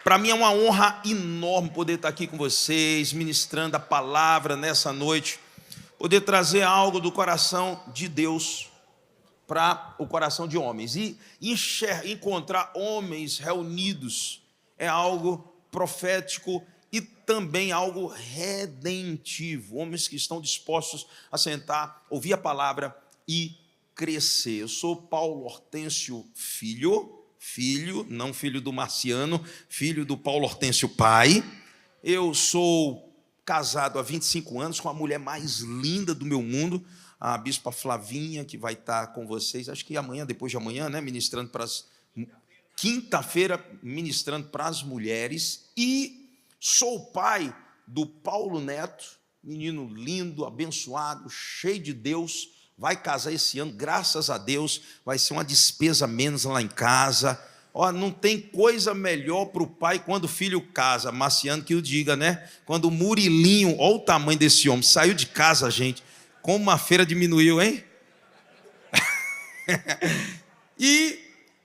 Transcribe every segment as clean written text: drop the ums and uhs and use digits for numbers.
Para mim é uma honra enorme poder estar aqui com vocês, ministrando a palavra nessa noite, poder trazer algo do coração de Deus para o coração de homens. E encontrar homens reunidos é algo profético e também algo redentivo. Homens que estão dispostos a sentar, ouvir a palavra e crescer. Eu sou Paulo Hortêncio filho, não filho do Marciano, filho do Paulo Hortêncio pai. Eu sou casado há 25 anos com a mulher mais linda do meu mundo, a bispa Flavinha, que vai estar com vocês, acho que amanhã, depois de amanhã, né, ministrando para as... Quinta-feira, ministrando para as mulheres. E sou pai do Paulo Neto, menino lindo, abençoado, cheio de Deus, vai casar esse ano, graças a Deus, vai ser uma despesa menos lá em casa. Ó, não tem coisa melhor para o pai quando o filho casa, Marciano que o diga, né? Quando o Murilinho, olha o tamanho desse homem, saiu de casa, gente, como a feira diminuiu, hein? E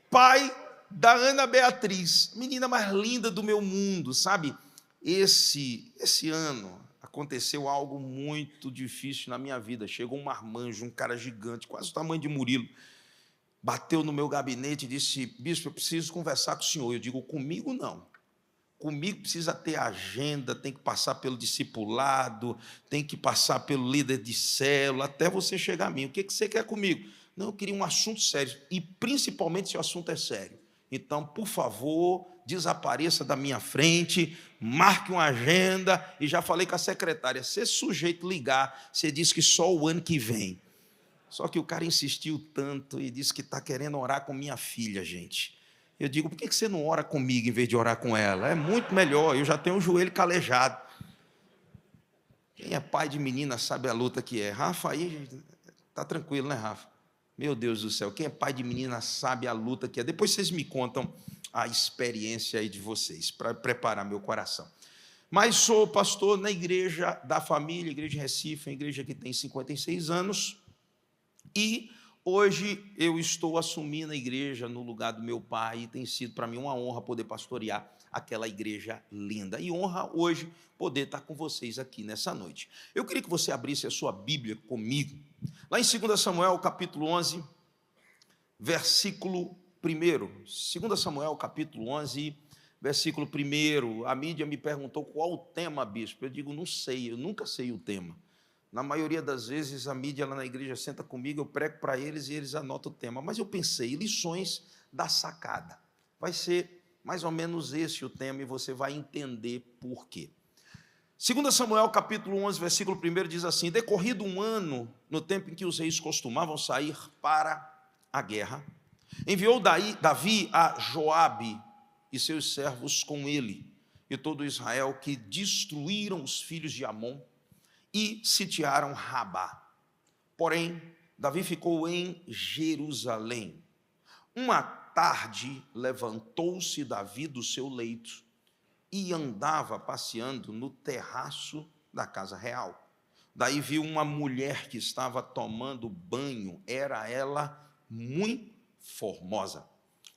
pai da Ana Beatriz, menina mais linda do meu mundo, sabe? Esse ano aconteceu algo muito difícil na minha vida. Chegou um marmanjo, um cara gigante, quase o tamanho de Murilo, bateu no meu gabinete e disse: bispo, eu preciso conversar com o senhor. Eu digo: comigo não. Comigo precisa ter agenda, tem que passar pelo discipulado, tem que passar pelo líder de célula, até você chegar a mim. O que você quer comigo? Não, eu queria um assunto sério, e principalmente se o assunto é sério. Então, por favor, desapareça da minha frente, marque uma agenda, e já falei com a secretária, se esse sujeito ligar, você diz que só o ano que vem. Só que o cara insistiu tanto e disse que está querendo orar com minha filha, gente. Eu digo: por que você não ora comigo em vez de orar com ela? É muito melhor, eu já tenho o joelho calejado. Quem é pai de menina sabe a luta que é. Rafa, aí está tranquilo, né, Rafa? Meu Deus do céu, quem é pai de menina sabe a luta que é. Depois vocês me contam a experiência aí de vocês, para preparar meu coração. Mas sou pastor na igreja da família, igreja em Recife, uma igreja que tem 56 anos, e hoje eu estou assumindo a igreja no lugar do meu pai, e tem sido para mim uma honra poder pastorear aquela igreja linda. E honra hoje poder estar com vocês aqui nessa noite. Eu queria que você abrisse a sua Bíblia comigo, lá em 2 Samuel, capítulo 11, versículo 1. 2 Samuel, capítulo 11, versículo 1. A mídia me perguntou qual o tema, bispo. Eu digo: não sei, eu nunca sei o tema. Na maioria das vezes, a mídia lá na igreja senta comigo, eu prego para eles e eles anotam o tema. Mas eu pensei: lições da sacada. Vai ser mais ou menos esse o tema e você vai entender por quê. 2 Samuel, capítulo 11, versículo 1, diz assim: decorrido um ano, no tempo em que os reis costumavam sair para a guerra, enviou Davi a Joabe e seus servos com ele, e todo Israel, que destruíram os filhos de Amon e sitiaram Rabá. Porém, Davi ficou em Jerusalém. Uma tarde, levantou-se Davi do seu leito e andava passeando no terraço da casa real. Daí viu uma mulher que estava tomando banho, era ela muito formosa.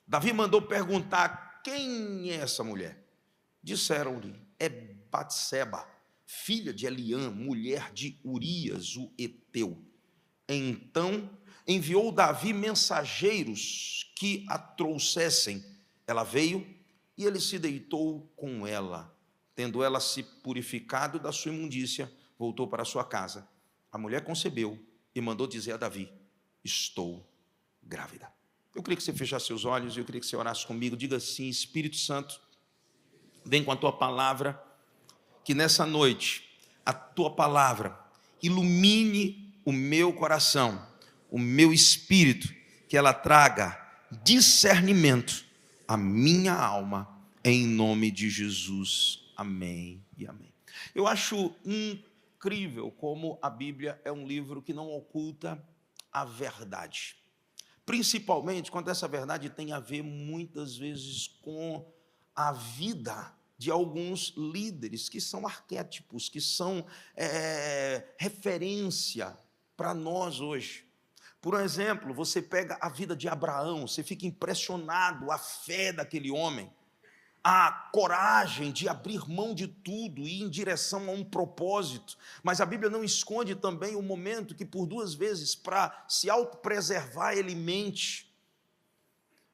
Davi mandou perguntar: quem é essa mulher? Disseram-lhe: é Batseba, filha de Eliã, mulher de Urias, o heteu. Então enviou Davi mensageiros que a trouxessem. Ela veio e ele se deitou com ela. Tendo ela se purificado da sua imundícia, voltou para sua casa. A mulher concebeu e mandou dizer a Davi: estou grávida. Eu queria que você fechasse seus olhos e eu queria que você orasse comigo. Diga assim: Espírito Santo, vem com a tua palavra, que nessa noite a tua palavra ilumine o meu coração, o meu espírito, que ela traga discernimento à minha alma, em nome de Jesus. Amém e amém. Eu acho incrível como a Bíblia é um livro que não oculta a verdade, principalmente quando essa verdade tem a ver muitas vezes com a vida de alguns líderes que são arquétipos, que são referência para nós hoje. Por exemplo, você pega a vida de Abraão, você fica impressionado, a fé daquele homem. a coragem de abrir mão de tudo e ir em direção a um propósito. Mas a Bíblia não esconde também o momento que por 2 vezes, para se autopreservar, ele mente.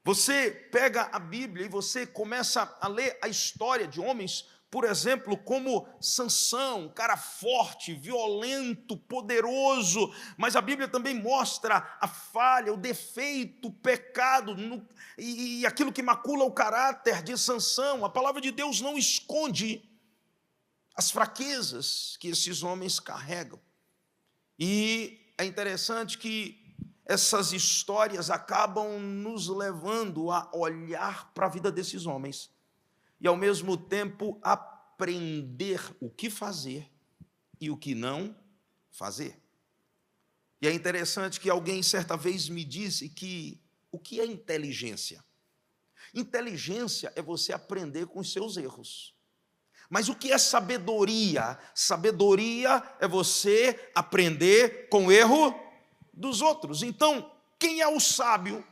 Você pega a Bíblia e você começa a ler a história de homens, por exemplo, como Sansão, um cara forte, violento, poderoso, mas a Bíblia também mostra a falha, o defeito, o pecado e aquilo que macula o caráter de Sansão. A palavra de Deus não esconde as fraquezas que esses homens carregam. E é interessante que essas histórias acabam nos levando a olhar para a vida desses homens e, ao mesmo tempo, aprender o que fazer e o que não fazer. E é interessante que alguém certa vez me disse que o que é inteligência? Inteligência é você aprender com os seus erros. Mas o que é sabedoria? Sabedoria é você aprender com o erro dos outros. Então, quem é o sábio?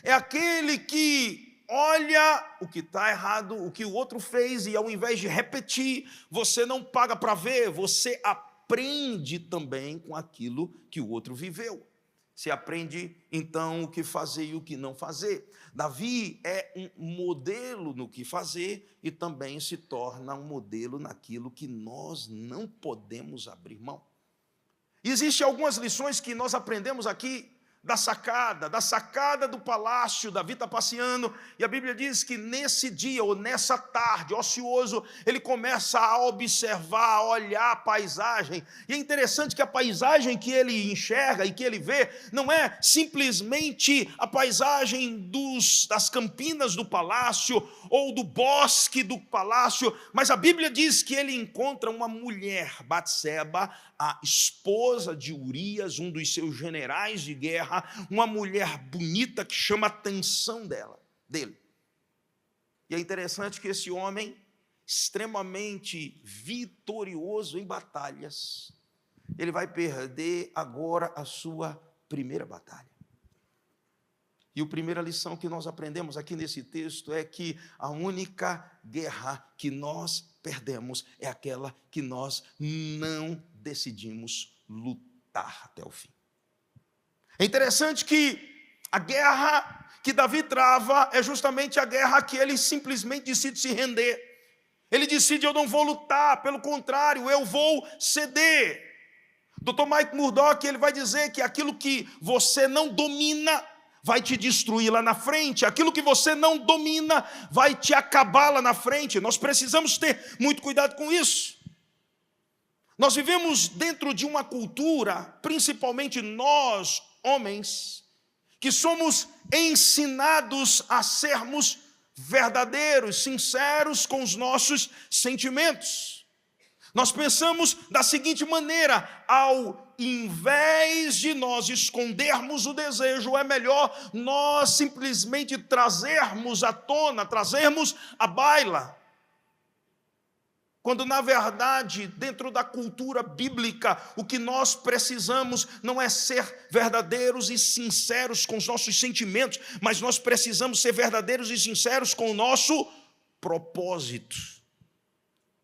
É aquele que olha o que está errado, o que o outro fez, e ao invés de repetir, você não paga para ver, você aprende também com aquilo que o outro viveu. Você aprende, então, o que fazer e o que não fazer. Davi é um modelo no que fazer e também se torna um modelo naquilo que nós não podemos abrir mão. Existem algumas lições que nós aprendemos aqui da sacada do palácio. Davi está passeando, e a Bíblia diz que nesse dia, ou nessa tarde, ocioso, ele começa a observar, a olhar a paisagem, e é interessante que a paisagem que ele enxerga e que ele vê, não é simplesmente a paisagem das campinas do palácio, ou do bosque do palácio, mas a Bíblia diz que ele encontra uma mulher, Batseba, a esposa de Urias, um dos seus generais de guerra, uma mulher bonita que chama a atenção dele. E é interessante que esse homem, extremamente vitorioso em batalhas, ele vai perder agora a sua primeira batalha. E a primeira lição que nós aprendemos aqui nesse texto é que a única guerra que nós perdemos é aquela que nós não decidimos lutar até o fim. É interessante que a guerra que Davi trava é justamente a guerra que ele simplesmente decide se render. Ele decide: eu não vou lutar, pelo contrário, eu vou ceder. Dr. Mike Murdock, ele vai dizer que aquilo que você não domina vai te destruir lá na frente, aquilo que você não domina vai te acabar lá na frente. Nós precisamos ter muito cuidado com isso. Nós vivemos dentro de uma cultura, principalmente nós, homens, que somos ensinados a sermos verdadeiros, sinceros com os nossos sentimentos. Nós pensamos da seguinte maneira: ao invés de nós escondermos o desejo, é melhor nós simplesmente trazermos à tona, trazermos à baila. Quando, na verdade, dentro da cultura bíblica, o que nós precisamos não é ser verdadeiros e sinceros com os nossos sentimentos, mas nós precisamos ser verdadeiros e sinceros com o nosso propósito.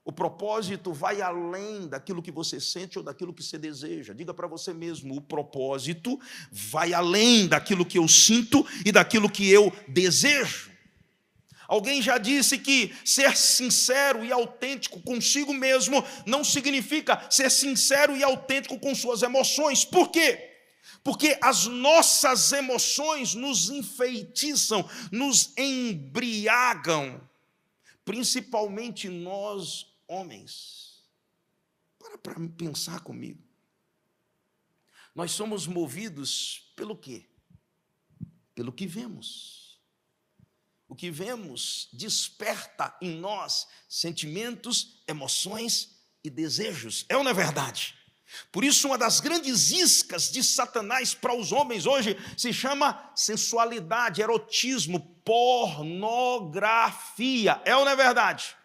O propósito vai além daquilo que você sente ou daquilo que você deseja. Diga para você mesmo: o propósito vai além daquilo que eu sinto e daquilo que eu desejo. Alguém já disse que ser sincero e autêntico consigo mesmo não significa ser sincero e autêntico com suas emoções. Por quê? Porque as nossas emoções nos enfeitiçam, nos embriagam, principalmente nós, homens. Para pensar comigo. Nós somos movidos pelo quê? Pelo que vemos. O que vemos desperta em nós sentimentos, emoções e desejos. É ou não é verdade? Por isso, uma das grandes iscas de Satanás para os homens hoje se chama sensualidade, erotismo, pornografia. É ou não é verdade?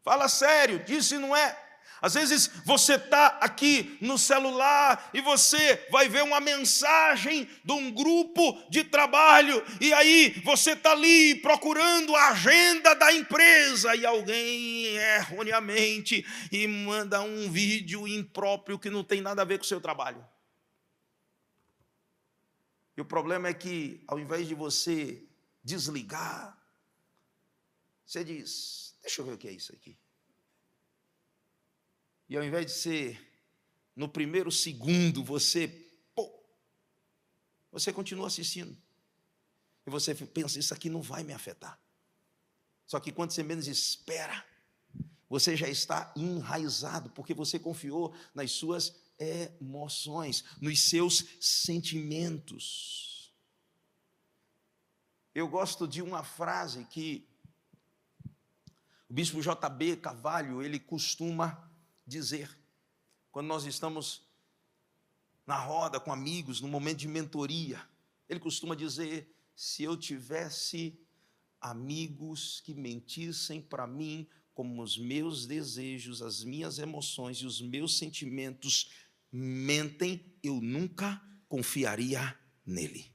Fala sério, disse não é. Às vezes você está aqui no celular e você vai ver uma mensagem de um grupo de trabalho, e aí você está ali procurando a agenda da empresa e alguém erroneamente e manda um vídeo impróprio que não tem nada a ver com o seu trabalho. E o problema é que, ao invés de você desligar, você diz: deixa eu ver o que é isso aqui. E ao invés de ser no primeiro segundo, você continua assistindo. E você pensa: isso aqui não vai me afetar. Só que quando você menos espera, você já está enraizado, porque você confiou nas suas emoções, nos seus sentimentos. Eu gosto de uma frase que o bispo J.B. Carvalho, ele costuma dizer, quando nós estamos na roda com amigos, no momento de mentoria, ele costuma dizer: se eu tivesse amigos que mentissem para mim como os meus desejos, as minhas emoções e os meus sentimentos mentem, eu nunca confiaria nele.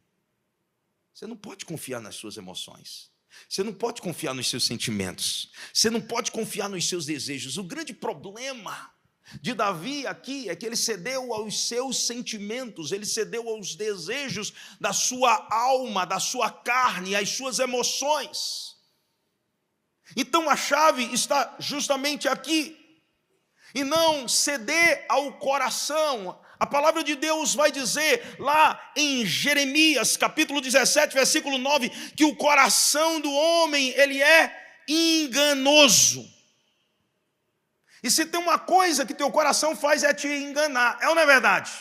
Você não pode confiar nas suas emoções. Você não pode confiar nos seus sentimentos. Você não pode confiar nos seus desejos. O grande problema de Davi aqui é que ele cedeu aos seus sentimentos, ele cedeu aos desejos da sua alma, da sua carne, às suas emoções. Então a chave está justamente aqui, e não ceder ao coração. A palavra de Deus vai dizer lá em Jeremias, capítulo 17, versículo 9, que o coração do homem, ele é enganoso. E se tem uma coisa que teu coração faz é te enganar, é ou não é verdade?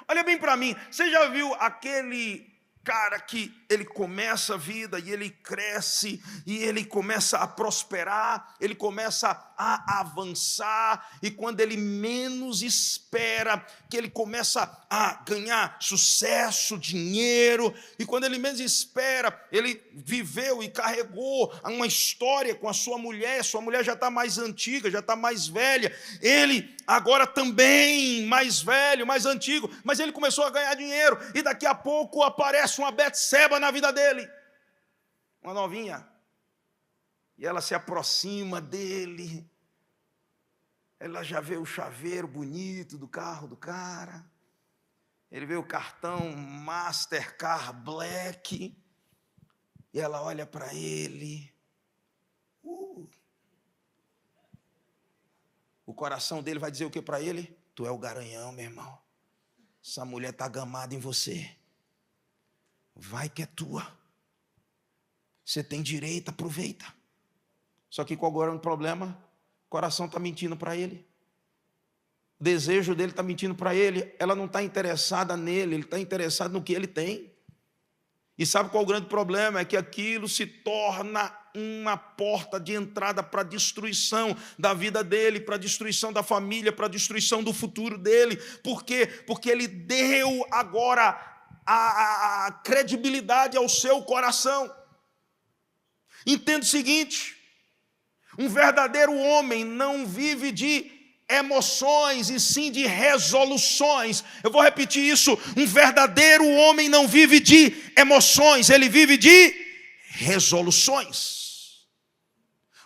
Olha bem para mim, você já viu aquele cara que ele começa a vida e ele cresce e ele começa a prosperar, ele começa a avançar, e quando ele menos espera, que ele começa a ganhar sucesso, dinheiro, e quando ele menos espera, ele viveu e carregou uma história com a sua mulher já está mais antiga, já está mais velha, ele agora também mais velho, mais antigo, mas ele começou a ganhar dinheiro, e daqui a pouco aparece uma Betseba na vida dele, uma novinha, e ela se aproxima dele, ela já vê o chaveiro bonito do carro do cara, ele vê o cartão Mastercard Black, e ela olha para ele, o coração dele vai dizer o que para ele? Tu é o garanhão, meu irmão, essa mulher está gamada em você, vai que é tua, você tem direito, aproveita. Só que qual agora é o problema? O coração está mentindo para ele, o desejo dele está mentindo para ele, ela não está interessada nele, ele está interessado no que ele tem. E sabe qual é o grande problema? É que aquilo se torna uma porta de entrada para a destruição da vida dele, para a destruição da família, para a destruição do futuro dele. Por quê? Porque ele deu agora a credibilidade ao seu coração. Entenda o seguinte: um verdadeiro homem não vive de emoções e sim de resoluções. Eu vou repetir isso: um verdadeiro homem não vive de emoções, ele vive de resoluções.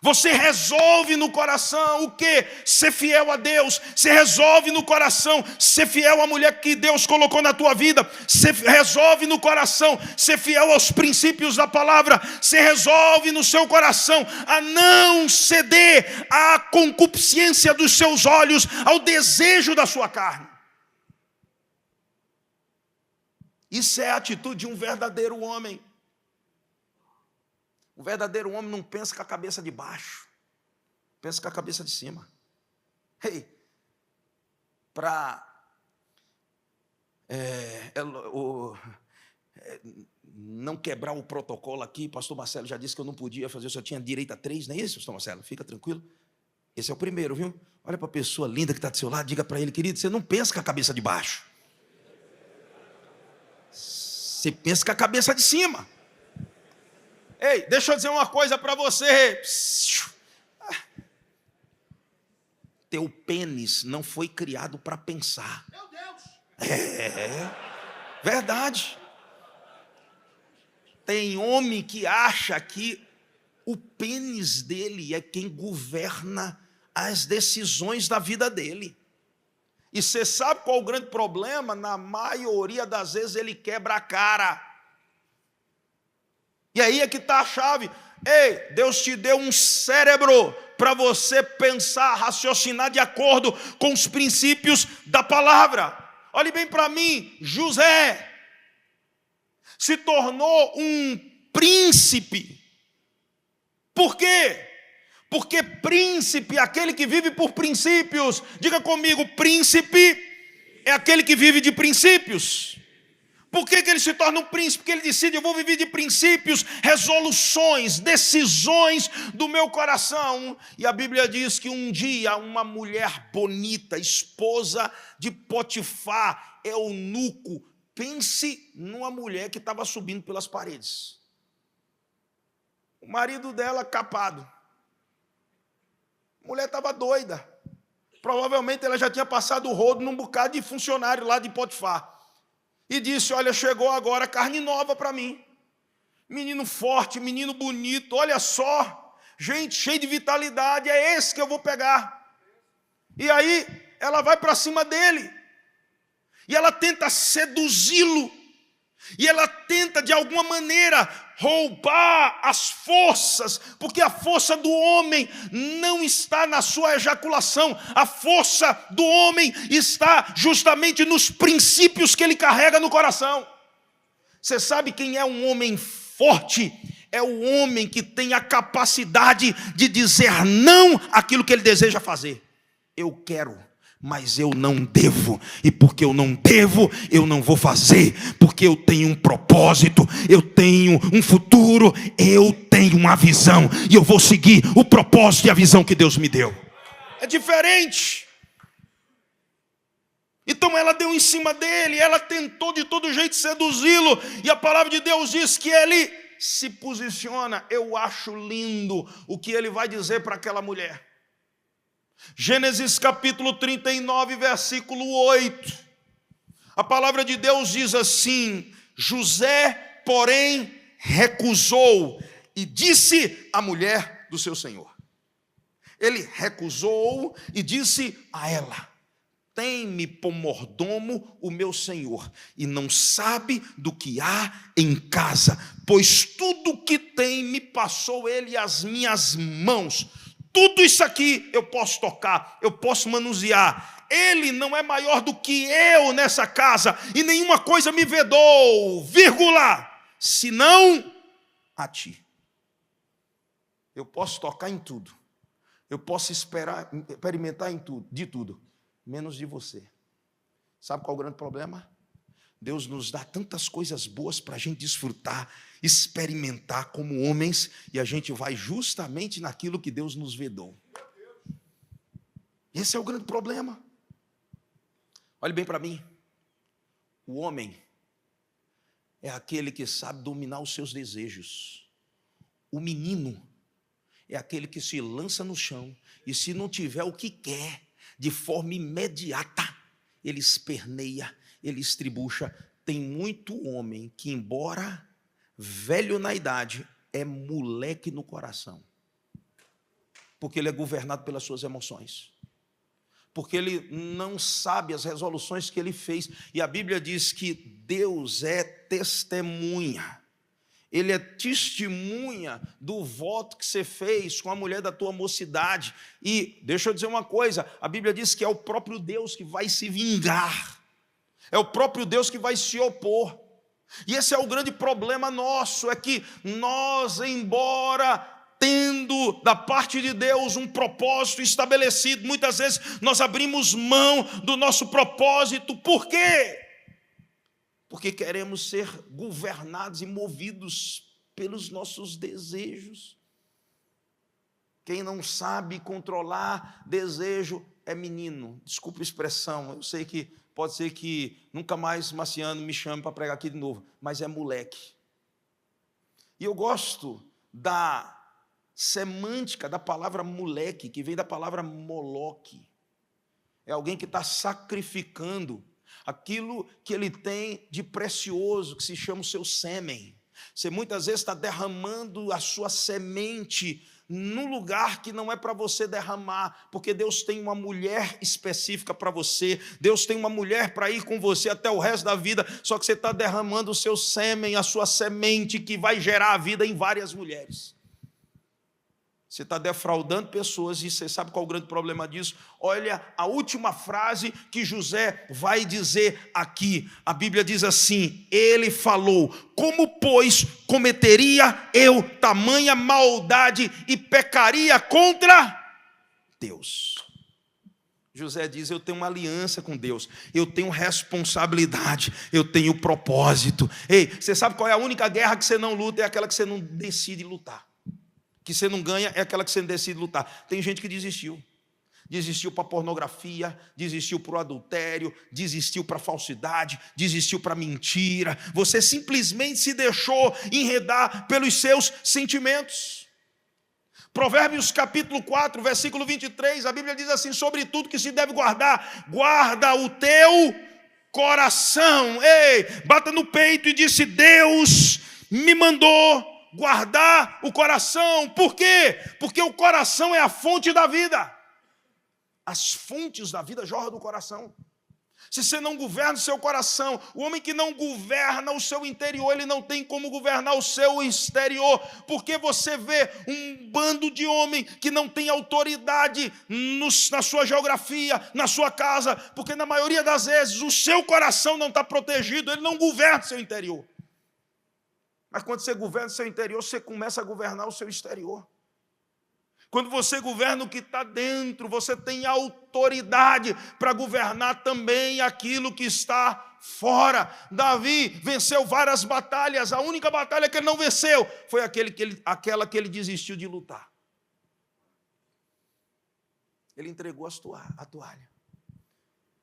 Você resolve no coração o quê? Ser fiel a Deus. Você resolve no coração ser fiel à mulher que Deus colocou na tua vida. Você resolve no coração ser fiel aos princípios da palavra. Você resolve no seu coração a não ceder à concupiscência dos seus olhos, ao desejo da sua carne. Isso é a atitude de um verdadeiro homem. O verdadeiro homem não pensa com a cabeça de baixo, pensa com a cabeça de cima. Para não quebrar o protocolo aqui, pastor Marcelo já disse que eu não podia fazer, eu só tinha direito a 3, não é isso, pastor Marcelo? Fica tranquilo. Esse é o primeiro, viu? Olha para a pessoa linda que está do seu lado, diga para ele: querido, você não pensa com a cabeça de baixo, você pensa com a cabeça de cima. Ei, deixa eu dizer uma coisa para você. Teu pênis não foi criado para pensar. Meu Deus! É verdade. Tem homem que acha que o pênis dele é quem governa as decisões da vida dele. E você sabe qual é o grande problema? Na maioria das vezes ele quebra a cara. E aí é que está a chave. Ei, Deus te deu um cérebro para você pensar, raciocinar de acordo com os princípios da palavra. Olhe bem para mim, José se tornou um príncipe. Por quê? Porque príncipe é aquele que vive por princípios. Diga comigo, príncipe é aquele que vive de princípios. Por que ele se torna um príncipe? Porque ele decide, eu vou viver de princípios, resoluções, decisões do meu coração. E a Bíblia diz que um dia uma mulher bonita, esposa de Potifar, eunuco, pense numa mulher que estava subindo pelas paredes. O marido dela capado. A mulher estava doida. Provavelmente ela já tinha passado o rodo num bocado de funcionário lá de Potifar. E disse, olha, chegou agora carne nova para mim. Menino forte, menino bonito, olha só. Gente, cheio de vitalidade, é esse que eu vou pegar. E aí, ela vai para cima dele. E ela tenta seduzi-lo. E ela tenta, de alguma maneira, roubar as forças, porque a força do homem não está na sua ejaculação, a força do homem está justamente nos princípios que ele carrega no coração. Você sabe quem é um homem forte? É o homem que tem a capacidade de dizer não àquilo que ele deseja fazer. Eu quero, mas eu não devo, e porque eu não devo, eu não vou fazer, porque eu tenho um propósito, eu tenho um futuro, eu tenho uma visão, e eu vou seguir o propósito e a visão que Deus me deu. É diferente. Então ela deu em cima dele, ela tentou de todo jeito seduzi-lo, e a palavra de Deus diz que ele se posiciona. Eu acho lindo o que ele vai dizer para aquela mulher. Gênesis capítulo 39, versículo 8. A palavra de Deus diz assim: José, porém, recusou e disse à mulher do seu senhor. Ele recusou e disse a ela: tem-me por mordomo o meu senhor, e não sabe do que há em casa, pois tudo que tem me passou ele às minhas mãos. Tudo isso aqui eu posso tocar, eu posso manusear. Ele não é maior do que eu nessa casa, e nenhuma coisa me vedou, vírgula, senão a ti. Eu posso tocar em tudo, eu posso experimentar em tudo, de tudo, menos de você. Sabe qual é o grande problema? Deus nos dá tantas coisas boas para a gente desfrutar, experimentar como homens, e a gente vai justamente naquilo que Deus nos vedou. Esse é o grande problema. Olhe bem para mim. O homem é aquele que sabe dominar os seus desejos. O menino é aquele que se lança no chão e, se não tiver o que quer, de forma imediata, ele esperneia, ele estribucha. Tem muito homem que, embora velho na idade, é moleque no coração, porque ele é governado pelas suas emoções, porque ele não sabe as resoluções que ele fez. E a Bíblia diz que Deus é testemunha. Ele é testemunha do voto que você fez com a mulher da tua mocidade. E deixa eu dizer uma coisa, a Bíblia diz que é o próprio Deus que vai se vingar, é o próprio Deus que vai se opor. E esse é o grande problema nosso, é que nós, embora tendo da parte de Deus um propósito estabelecido, muitas vezes nós abrimos mão do nosso propósito. Por quê? Porque queremos ser governados e movidos pelos nossos desejos. Quem não sabe controlar desejo é menino. Desculpa a expressão, eu sei que pode ser que nunca mais Marciano me chame para pregar aqui de novo, mas é moleque. E eu gosto da semântica da palavra moleque, que vem da palavra moloque. É alguém que está sacrificando aquilo que ele tem de precioso, que se chama o seu sêmen. Você muitas vezes está derramando a sua semente num lugar que não é para você derramar, porque Deus tem uma mulher específica para você, Deus tem uma mulher para ir com você até o resto da vida, só que você está derramando o seu sêmen, a sua semente, que vai gerar a vida em várias mulheres. Você está defraudando pessoas, e você sabe qual é o grande problema disso? Olha a última frase que José vai dizer aqui. A Bíblia diz assim: ele falou: como, pois, cometeria eu tamanha maldade e pecaria contra Deus? José diz: eu tenho uma aliança com Deus, eu tenho responsabilidade, eu tenho propósito. Ei, você sabe qual é a única guerra que você não luta? É aquela que você não decide lutar. Que você não ganha é aquela que você não decide lutar. Tem gente que desistiu. Desistiu para pornografia, desistiu para o adultério, desistiu para a falsidade, desistiu para a mentira. Você simplesmente se deixou enredar pelos seus sentimentos. Provérbios capítulo 4, versículo 23, a Bíblia diz assim: sobre tudo que se deve guardar, guarda o teu coração. Ei, bata no peito e disse: Deus me mandou guardar o coração. Por quê? Porque o coração é a fonte da vida. As fontes da vida jorram do coração. Se você não governa o seu coração, o homem que não governa o seu interior, ele não tem como governar o seu exterior. Porque você vê um bando de homem que não tem autoridade na sua geografia, na sua casa, porque na maioria das vezes o seu coração não está protegido, ele não governa o seu interior. Mas quando você governa o seu interior, você começa a governar o seu exterior. Quando você governa o que está dentro, você tem autoridade para governar também aquilo que está fora. Davi venceu várias batalhas. A única batalha que ele não venceu foi aquela que ele desistiu de lutar. Ele entregou a toalha.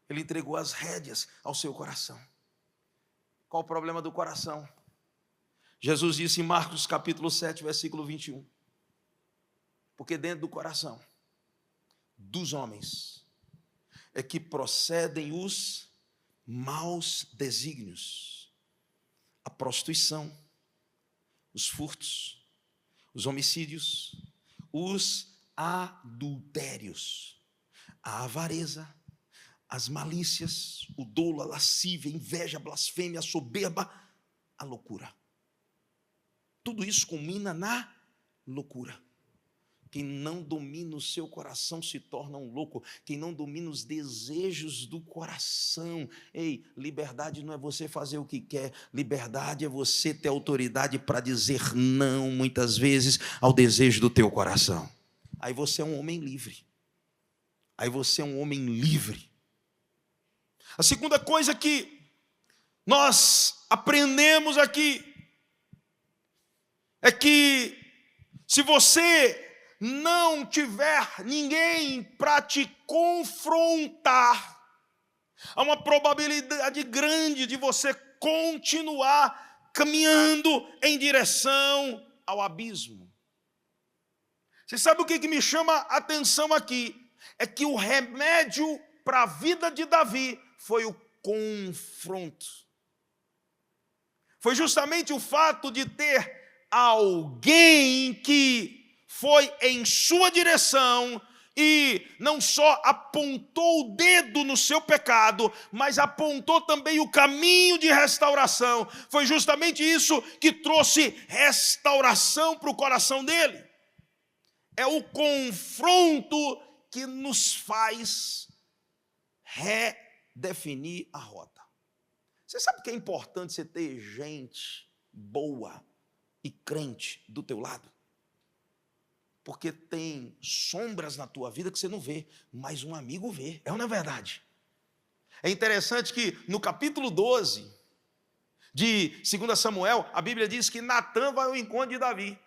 Ele entregou as rédeas ao seu coração. Qual o problema do coração? Jesus disse em Marcos capítulo 7, versículo 21. Porque dentro do coração dos homens é que procedem os maus desígnios, a prostituição, os furtos, os homicídios, os adultérios, a avareza, as malícias, o dolo, a lascívia, a inveja, a blasfêmia, a soberba, a loucura. Tudo isso culmina na loucura. Quem não domina o seu coração se torna um louco. Quem não domina os desejos do coração. Ei, liberdade não é você fazer o que quer. Liberdade é você ter autoridade para dizer não, muitas vezes, ao desejo do teu coração. Aí você é um homem livre. Aí você é um homem livre. A segunda coisa que nós aprendemos aqui é que se você não tiver ninguém para te confrontar, há uma probabilidade grande de você continuar caminhando em direção ao abismo. Você sabe o que me chama a atenção aqui? É que o remédio para a vida de Davi foi o confronto. Foi justamente o fato de ter alguém que foi em sua direção e não só apontou o dedo no seu pecado, mas apontou também o caminho de restauração. Foi justamente isso que trouxe restauração para o coração dele. É o confronto que nos faz redefinir a rota. Você sabe que é importante você ter gente boa e crente do teu lado? Porque tem sombras na tua vida que você não vê, mas um amigo vê. É ou não é verdade? É interessante que no capítulo 12 de 2 Samuel, a Bíblia diz que Natã vai ao encontro de Davi.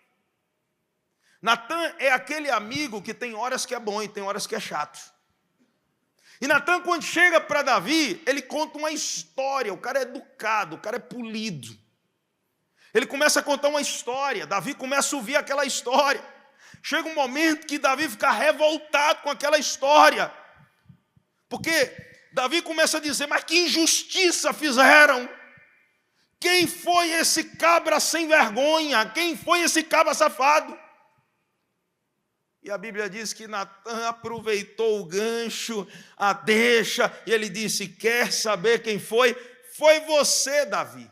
Natã é aquele amigo que tem horas que é bom e tem horas que é chato. E Natã, quando chega para Davi, ele conta uma história. O cara é educado, o cara é polido. Ele começa a contar uma história. Davi começa a ouvir aquela história. Chega um momento que Davi fica revoltado com aquela história. Porque Davi começa a dizer, mas que injustiça fizeram? Quem foi esse cabra sem vergonha? Quem foi esse cabra safado? E a Bíblia diz que Natan aproveitou o gancho, a deixa, e ele disse, quer saber quem foi? Foi você, Davi.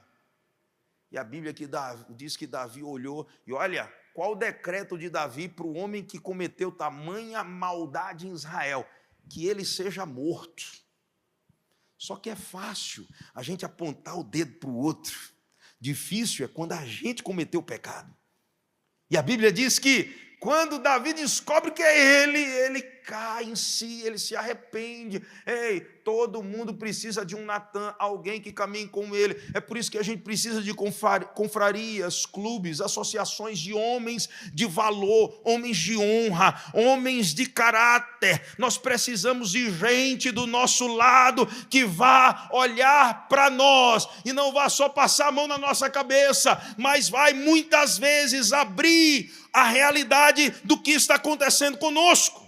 E a Bíblia diz que Davi olhou, e olha, qual o decreto de Davi para o homem que cometeu tamanha maldade em Israel? Que ele seja morto. Só que é fácil a gente apontar o dedo para o outro. Difícil é quando a gente cometeu o pecado. E a Bíblia diz que quando Davi descobre que é ele cai em si, ele se arrepende. Ei, todo mundo precisa de um Natan, alguém que caminhe com ele. É por isso que a gente precisa de confrarias, clubes, associações de homens de valor, homens de honra, homens de caráter. Nós precisamos de gente do nosso lado que vá olhar para nós e não vá só passar a mão na nossa cabeça, mas vai muitas vezes abrir a realidade do que está acontecendo conosco.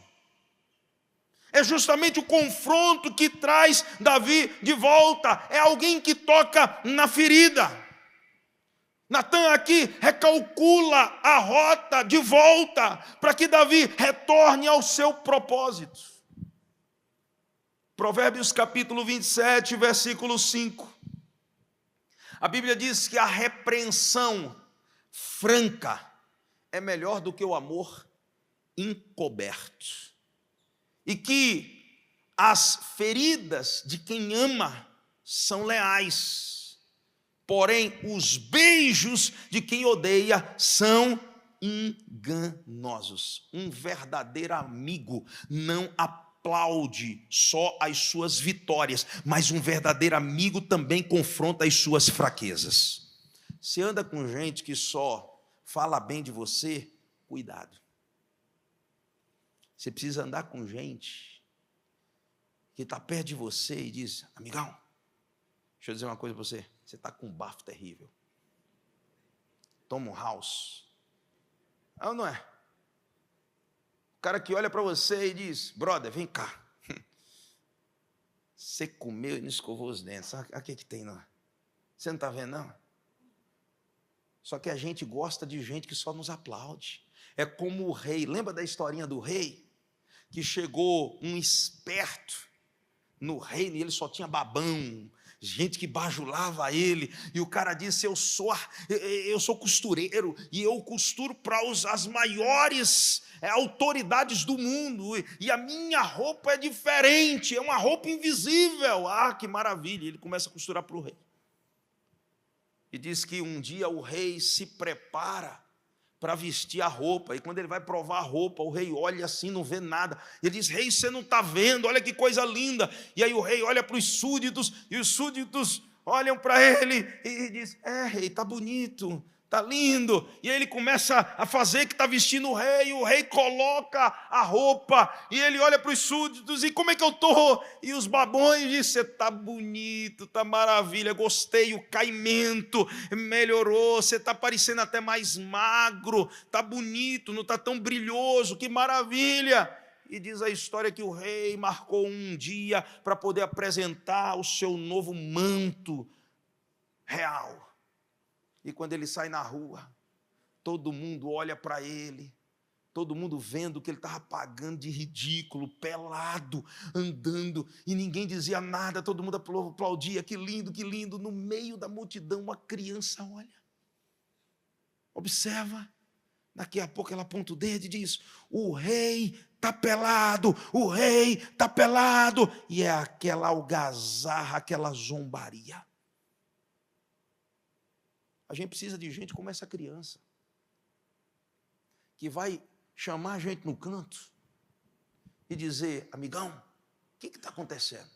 É justamente o confronto que traz Davi de volta. É alguém que toca na ferida. Natan aqui recalcula a rota de volta para que Davi retorne ao seu propósito. Provérbios capítulo 27, versículo 5. A Bíblia diz que a repreensão franca é melhor do que o amor encoberto. E que as feridas de quem ama são leais, porém os beijos de quem odeia são enganosos. Um verdadeiro amigo não aplaude só as suas vitórias, mas um verdadeiro amigo também confronta as suas fraquezas. Se anda com gente que só fala bem de você, cuidado. Você precisa andar com gente que está perto de você e diz, amigão, deixa eu dizer uma coisa para você, você está com um bafo terrível. Toma um house. É ou não é? O cara que olha para você e diz, brother, vem cá. Você comeu e não escovou os dentes. Olha o que tem, não? Você não está vendo, não? Só que a gente gosta de gente que só nos aplaude. É como o rei. Lembra da historinha do rei? Que chegou um esperto no reino e ele só tinha babão, gente que bajulava ele, e o cara disse, eu sou costureiro, e eu costuro para as maiores autoridades do mundo, e a minha roupa é diferente, é uma roupa invisível. Ah, que maravilha. Ele começa a costurar para o rei. E diz que um dia o rei se prepara para vestir a roupa, e quando ele vai provar a roupa, o rei olha assim, não vê nada, ele diz, rei, você não está vendo, olha que coisa linda, e aí o rei olha para os súditos, e os súditos olham para ele, e diz, rei, está bonito, está lindo, e aí ele começa a fazer que está vestindo o rei coloca a roupa, e ele olha para os súditos, e como é que eu estou? E os babões dizem, você está bonito, está maravilha, gostei, o caimento melhorou, você está parecendo até mais magro, está bonito, não está tão brilhoso, que maravilha. E diz a história que o rei marcou um dia para poder apresentar o seu novo manto real. E quando ele sai na rua, todo mundo olha para ele, todo mundo vendo que ele estava pagando de ridículo, pelado, andando, e ninguém dizia nada, todo mundo aplaudia, que lindo, que lindo. No meio da multidão, uma criança olha, observa, daqui a pouco ela aponta o dedo e diz, o rei está pelado, o rei está pelado, e é aquela algazarra, aquela zombaria. A gente precisa de gente como essa criança, que vai chamar a gente no canto e dizer, amigão, o que está acontecendo?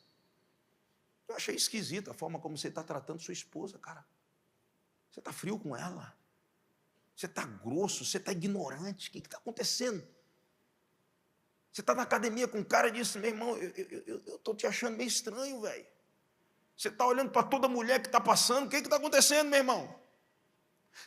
Eu achei esquisita a forma como você está tratando sua esposa, cara. Você está frio com ela? Você está grosso? Você está ignorante? O que está acontecendo? Você está na academia com um cara e diz, meu irmão, eu estou te achando meio estranho, velho. Você está olhando para toda mulher que está passando, o que está acontecendo, meu irmão?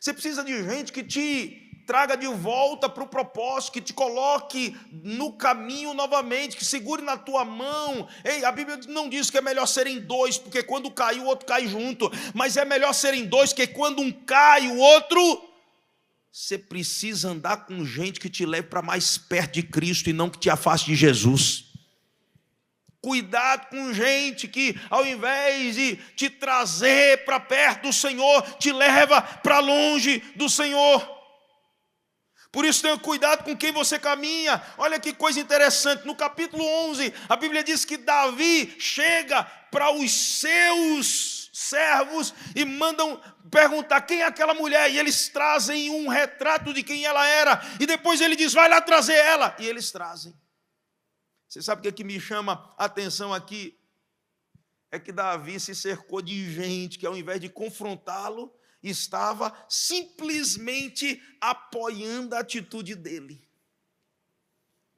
Você precisa de gente que te traga de volta para o propósito, que te coloque no caminho novamente, que segure na tua mão. Ei, a Bíblia não diz que é melhor serem dois, porque quando cai, o outro cai junto, mas é melhor serem dois, que quando um cai, o outro... Você precisa andar com gente que te leve para mais perto de Cristo e não que te afaste de Jesus. Cuidado com gente que, ao invés de te trazer para perto do Senhor, te leva para longe do Senhor. Por isso tenha cuidado com quem você caminha. Olha que coisa interessante, no capítulo 11, a Bíblia diz que Davi chega para os seus servos e mandam perguntar quem é aquela mulher, e eles trazem um retrato de quem ela era, e depois ele diz, vai lá trazer ela, e eles trazem. Você sabe o que é que me chama a atenção aqui? É que Davi se cercou de gente que, ao invés de confrontá-lo, estava simplesmente apoiando a atitude dele.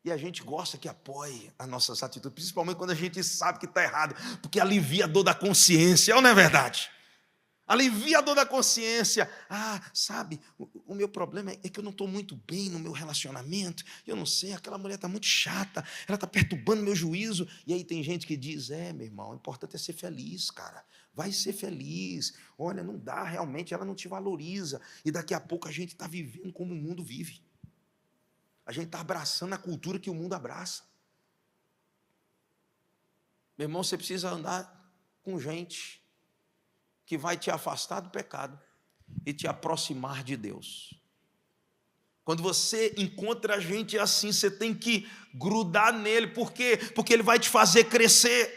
E a gente gosta que apoie as nossas atitudes, principalmente quando a gente sabe que está errado, porque alivia a dor da consciência, ou não é verdade? Alivia a dor da consciência. Ah, sabe, o meu problema é que eu não estou muito bem no meu relacionamento. Eu não sei, aquela mulher está muito chata, ela está perturbando meu juízo. E aí tem gente que diz, meu irmão, o importante é ser feliz, cara. Vai ser feliz. Olha, não dá, realmente, ela não te valoriza. E daqui a pouco a gente está vivendo como o mundo vive. A gente está abraçando a cultura que o mundo abraça. Meu irmão, você precisa andar com gente que vai te afastar do pecado e te aproximar de Deus. Quando você encontra gente assim, você tem que grudar nele. Por quê? Porque ele vai te fazer crescer.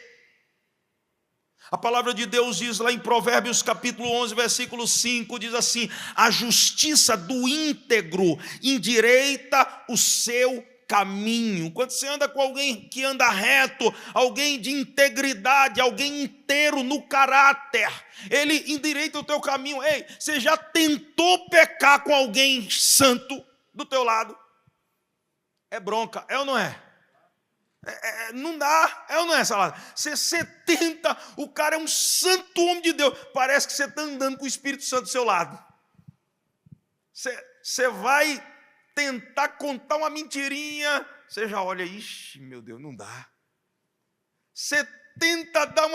A palavra de Deus diz lá em Provérbios capítulo 11, versículo 5, diz assim, a justiça do íntegro endireita o seu caminho. Quando você anda com alguém que anda reto, alguém de integridade, alguém inteiro no caráter, ele endireita o teu caminho. Ei, você já tentou pecar com alguém santo do teu lado? É bronca, é ou não é? Não dá, é ou não é, salada? Você tenta, o cara é um santo homem de Deus, parece que você está andando com o Espírito Santo do seu lado. Você vai tentar contar uma mentirinha, você já olha, ixi, meu Deus, não dá. Você tenta dar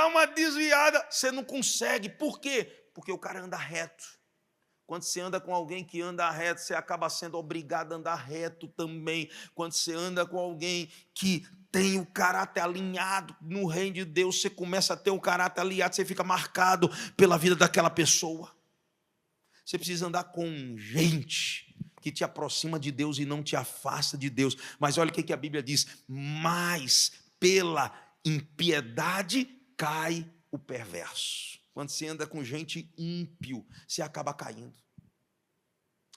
uma desviada, você não consegue. Por quê? Porque o cara anda reto. Quando você anda com alguém que anda reto, você acaba sendo obrigado a andar reto também. Quando você anda com alguém que tem o caráter alinhado no reino de Deus, você começa a ter um caráter alinhado, você fica marcado pela vida daquela pessoa. Você precisa andar com gente que te aproxima de Deus e não te afasta de Deus. Mas olha o que a Bíblia diz, mas pela impiedade cai o perverso. Quando você anda com gente ímpio, você acaba caindo.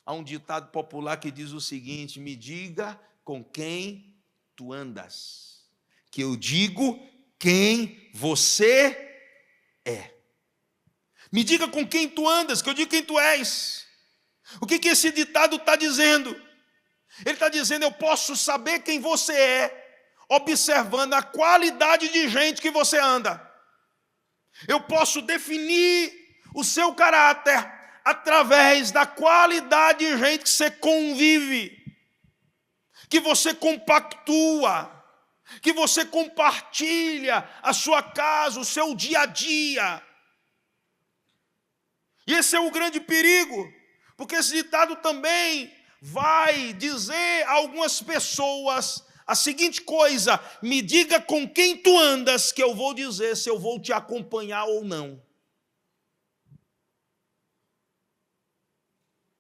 Há um ditado popular que diz o seguinte, me diga com quem tu andas, que eu digo quem você é. Me diga com quem tu andas, que eu digo quem tu és. O que esse ditado está dizendo? Ele está dizendo, eu posso saber quem você é, observando a qualidade de gente que você anda. Eu posso definir o seu caráter através da qualidade de gente que você convive, que você compactua, que você compartilha a sua casa, o seu dia a dia. E esse é o grande perigo, porque esse ditado também vai dizer a algumas pessoas a seguinte coisa, me diga com quem tu andas, que eu vou dizer se eu vou te acompanhar ou não.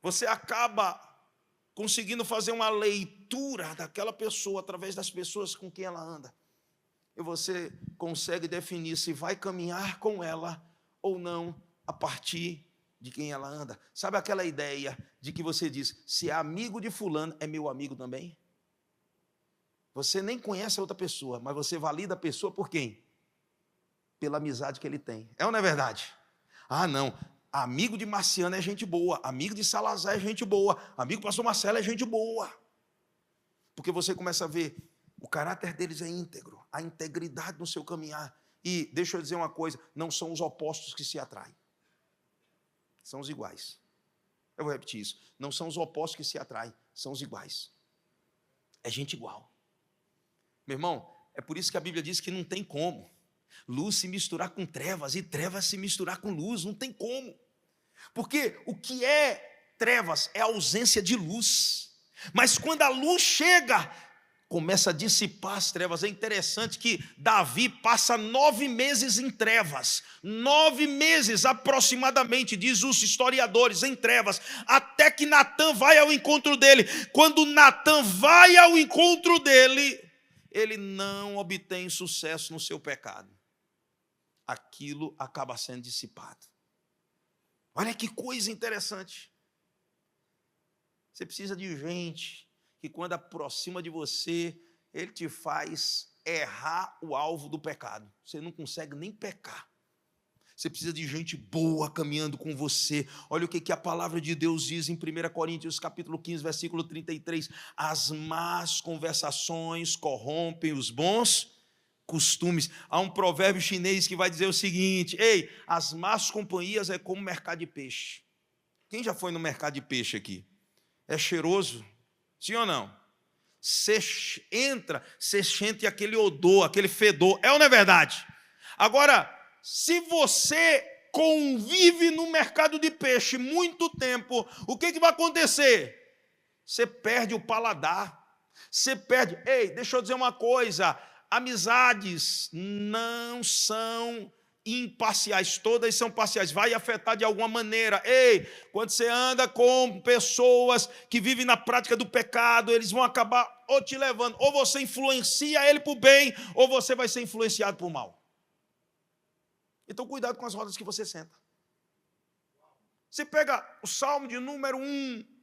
Você acaba conseguindo fazer uma leitura daquela pessoa através das pessoas com quem ela anda. E você consegue definir se vai caminhar com ela ou não a partir de quem ela anda. Sabe aquela ideia de que você diz, se é amigo de fulano, é meu amigo também? Você nem conhece a outra pessoa, mas você valida a pessoa por quem? Pela amizade que ele tem. É ou não é verdade? Ah, não. Amigo de Marciano é gente boa. Amigo de Salazar é gente boa. Amigo do pastor Marcelo é gente boa. Porque você começa a ver, o caráter deles é íntegro. A integridade no seu caminhar. E deixa eu dizer uma coisa, não são os opostos que se atraem. São os iguais. Eu vou repetir isso. Não são os opostos que se atraem, são os iguais. É gente igual. Meu irmão, é por isso que a Bíblia diz que não tem como luz se misturar com trevas e trevas se misturar com luz. Não tem como. Porque o que é trevas é a ausência de luz. Mas quando a luz chega, começa a dissipar as trevas. É interessante que Davi passa 9 meses em trevas. 9 meses aproximadamente, diz os historiadores, em trevas. Até que Natã vai ao encontro dele. Quando Natã vai ao encontro dele, ele não obtém sucesso no seu pecado. Aquilo acaba sendo dissipado. Olha que coisa interessante. Você precisa de gente que quando aproxima de você, ele te faz errar o alvo do pecado. Você não consegue nem pecar. Você precisa de gente boa caminhando com você. Olha o que a palavra de Deus diz em 1 Coríntios capítulo 15, versículo 33. As más conversações corrompem os bons costumes. Há um provérbio chinês que vai dizer o seguinte: ei, as más companhias é como mercado de peixe. Quem já foi no mercado de peixe aqui? É cheiroso? Sim ou não? Você entra, você sente aquele odor, aquele fedor. É ou não é verdade? Agora, se você convive no mercado de peixe muito tempo, o que vai acontecer? Você perde o paladar. Você perde. Ei, deixa eu dizer uma coisa. Amizades não são imparciais, todas são parciais, vai afetar de alguma maneira. Ei, quando você anda com pessoas que vivem na prática do pecado, eles vão acabar ou te levando, ou você influencia ele para o bem, ou você vai ser influenciado para o mal. Então cuidado com as rodas que você senta. Você pega o Salmo de número 1,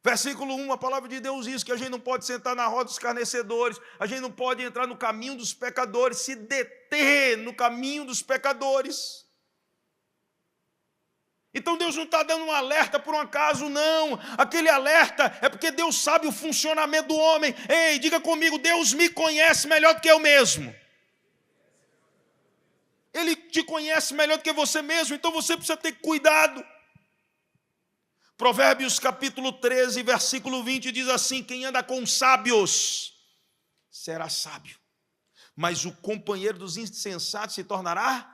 versículo 1, a palavra de Deus diz que a gente não pode sentar na roda dos escarnecedores, a gente não pode entrar no caminho dos pecadores, se deter no caminho dos pecadores. Então Deus não está dando um alerta por um acaso, não. Aquele alerta é porque Deus sabe o funcionamento do homem. Ei, diga comigo, Deus me conhece melhor do que eu mesmo. Ele te conhece melhor do que você mesmo, então você precisa ter cuidado. Provérbios capítulo 13, versículo 20 diz assim: quem anda com sábios será sábio, mas o companheiro dos insensatos se tornará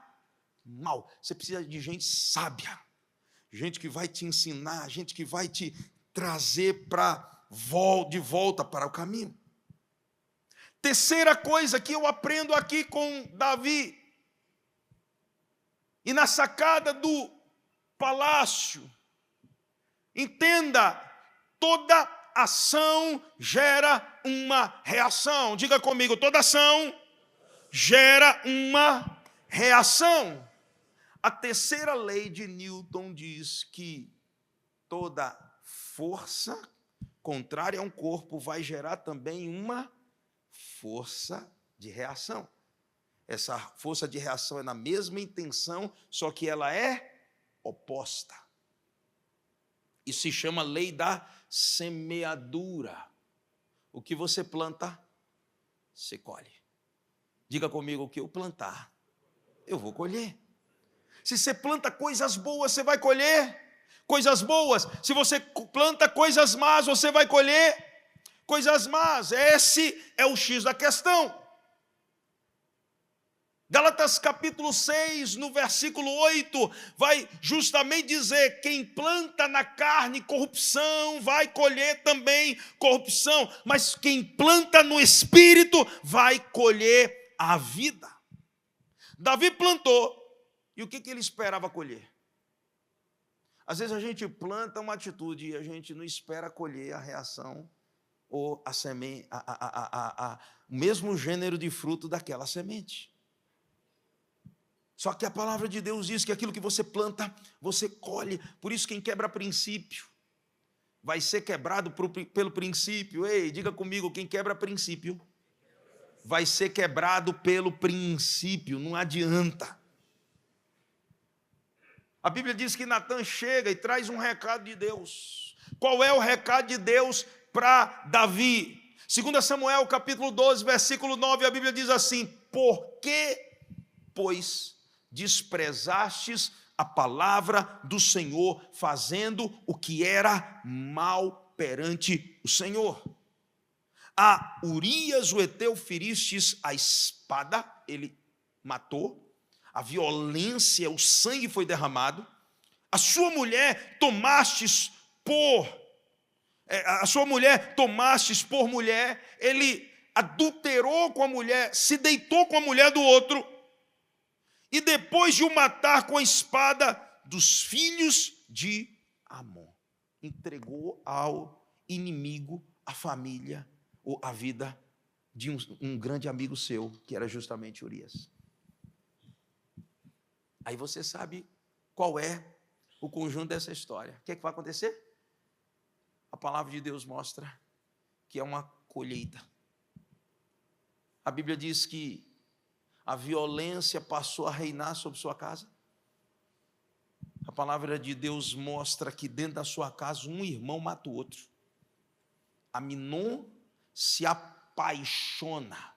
mau. Você precisa de gente sábia, gente que vai te ensinar, gente que vai te trazer de volta para o caminho. Terceira coisa que eu aprendo aqui com Davi, e na sacada do palácio, entenda, toda ação gera uma reação. Diga comigo, toda ação gera uma reação. A terceira lei de Newton diz que toda força contrária a um corpo vai gerar também uma força de reação. Essa força de reação é na mesma intenção, só que ela é oposta. Isso se chama lei da semeadura. O que você planta, você colhe. Diga comigo, o que eu plantar, eu vou colher. Se você planta coisas boas, você vai colher coisas boas. Se você planta coisas más, você vai colher coisas más. Esse é o X da questão. Gálatas capítulo 6, no versículo 8, vai justamente dizer: quem planta na carne corrupção vai colher também corrupção, mas quem planta no Espírito vai colher a vida. Davi plantou, e o que ele esperava colher? Às vezes a gente planta uma atitude e a gente não espera colher a reação ou a semente, o mesmo gênero de fruto daquela semente. Só que a palavra de Deus diz que aquilo que você planta, você colhe. Por isso quem quebra princípio vai ser quebrado pelo princípio. Ei, diga comigo, quem quebra princípio vai ser quebrado pelo princípio. Não adianta. A Bíblia diz que Natã chega e traz um recado de Deus. Qual é o recado de Deus para Davi? 2 Samuel capítulo 12, versículo 9, a Bíblia diz assim: por que, pois, desprezastes a palavra do Senhor, fazendo o que era mal perante o Senhor. A Urias o heteu feristes a espada, ele matou, a violência, o sangue foi derramado. A sua mulher tomastes por mulher, ele adulterou com a mulher, se deitou com a mulher do outro, e depois de o matar com a espada dos filhos de Amon, entregou ao inimigo a família, ou a vida de um grande amigo seu, que era justamente Urias. Aí você sabe qual é o conjunto dessa história. O que é que vai acontecer? A palavra de Deus mostra que é uma colheita. A Bíblia diz que a violência passou a reinar sobre sua casa. A palavra de Deus mostra que dentro da sua casa um irmão mata o outro. Aminon se apaixona.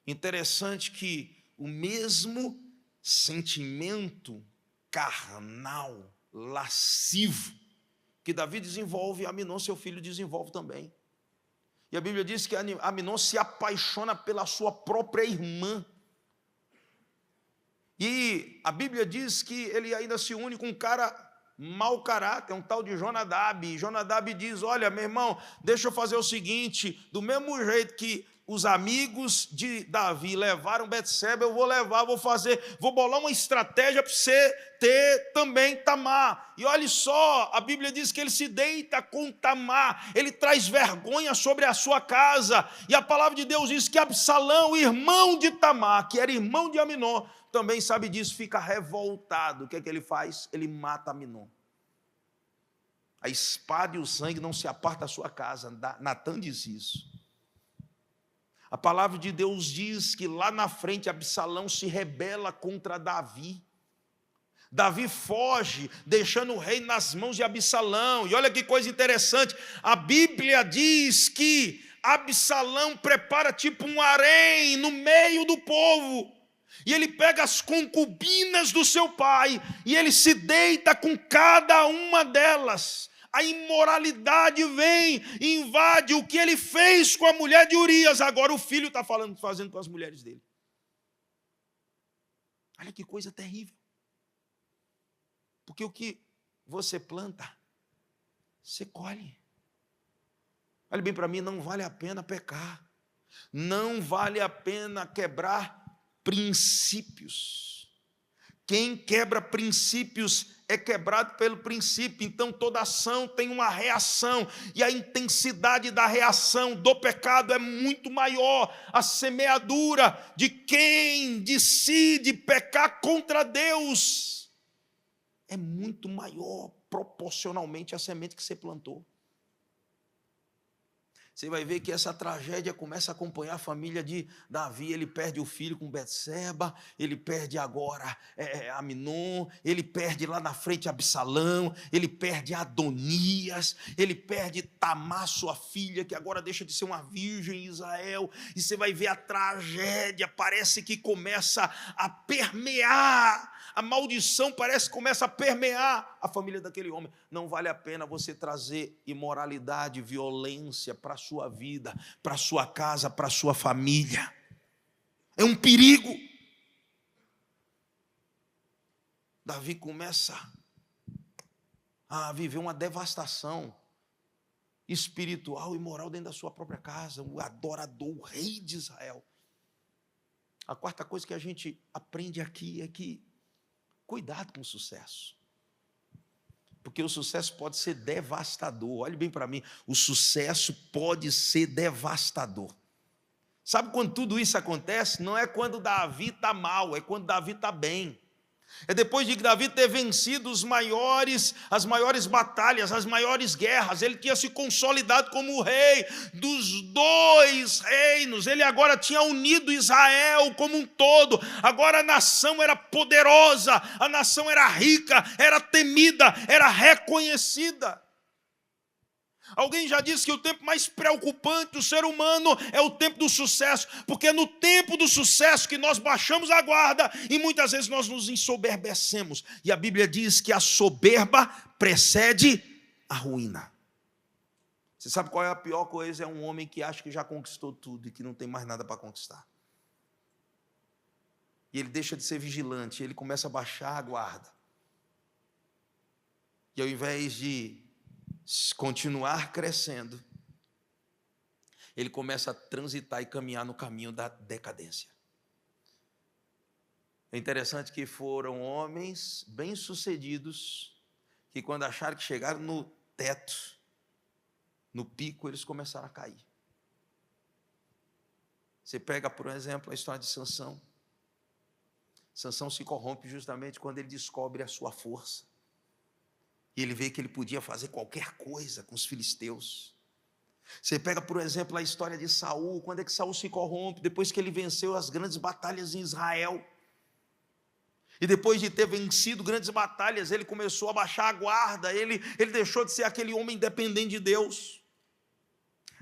Interessante que o mesmo sentimento carnal, lascivo, que Davi desenvolve, Aminon, seu filho, desenvolve também. E a Bíblia diz que Aminon se apaixona pela sua própria irmã. E a Bíblia diz que ele ainda se une com um cara mau caráter, um tal de Jonadab. E Jonadab diz: olha, meu irmão, deixa eu fazer o seguinte, do mesmo jeito que os amigos de Davi levaram Betseba, eu vou levar, vou bolar uma estratégia para você ter também Tamar. E olha só, a Bíblia diz que ele se deita com Tamar, ele traz vergonha sobre a sua casa. E a palavra de Deus diz que Absalão, irmão de Tamar, que era irmão de Aminon, também sabe disso, fica revoltado. O que é que ele faz? Ele mata Aminon. A espada e o sangue não se apartam da sua casa. Natã diz isso. A palavra de Deus diz que lá na frente Absalão se rebela contra Davi. Davi foge, deixando o rei nas mãos de Absalão. E olha que coisa interessante, a Bíblia diz que Absalão prepara tipo um harém no meio do povo. E ele pega as concubinas do seu pai e ele se deita com cada uma delas. A imoralidade vem e invade o que ele fez com a mulher de Urias. Agora o filho está fazendo com as mulheres dele. Olha que coisa terrível. Porque o que você planta, você colhe. Olha bem para mim, não vale a pena pecar. Não vale a pena quebrar princípios. Quem quebra princípios é quebrado pelo princípio. Então toda ação tem uma reação, e a intensidade da reação do pecado é muito maior. A semeadura de quem decide pecar contra Deus é muito maior proporcionalmente à semente que você plantou. Você vai ver que essa tragédia começa a acompanhar a família de Davi. Ele perde o filho com Betseba, ele perde agora Aminon, ele perde lá na frente Absalão, ele perde Adonias, ele perde Tamar, sua filha, que agora deixa de ser uma virgem em Israel. E você vai ver a tragédia, parece que começa a permear. A maldição parece que começa a permear a família daquele homem. Não vale a pena você trazer imoralidade, violência para a sua vida, para a sua casa, para a sua família. É um perigo. Davi começa a viver uma devastação espiritual e moral dentro da sua própria casa. O adorador, o rei de Israel. A quarta coisa que a gente aprende aqui é que cuidado com o sucesso. Porque o sucesso pode ser devastador. Olhe bem para mim, o sucesso pode ser devastador. Sabe quando tudo isso acontece? Não é quando Davi está mal, é quando Davi está bem. É depois de Davi ter vencido as maiores batalhas, as maiores guerras. Ele tinha se consolidado como o rei dos dois reinos. Ele agora tinha unido Israel como um todo. Agora a nação era poderosa, a nação era rica, era temida, era reconhecida. Alguém já disse que o tempo mais preocupante do ser humano é o tempo do sucesso, porque é no tempo do sucesso que nós baixamos a guarda e muitas vezes nós nos ensoberbecemos. E a Bíblia diz que a soberba precede a ruína. Você sabe qual é a pior coisa? É um homem que acha que já conquistou tudo e que não tem mais nada para conquistar. E ele deixa de ser vigilante, ele começa a baixar a guarda. E ao invés de continuar crescendo, ele começa a transitar e caminhar no caminho da decadência. É interessante que foram homens bem-sucedidos que, quando acharam que chegaram no teto, no pico, eles começaram a cair. Você pega, por exemplo, a história de Sansão. Sansão se corrompe justamente quando ele descobre a sua força. E ele vê que ele podia fazer qualquer coisa com os filisteus. Você pega, por exemplo, a história de Saul. Quando é que Saul se corrompe? Depois que ele venceu as grandes batalhas em Israel. E depois de ter vencido grandes batalhas, ele começou a baixar a guarda. Ele deixou de ser aquele homem dependente de Deus.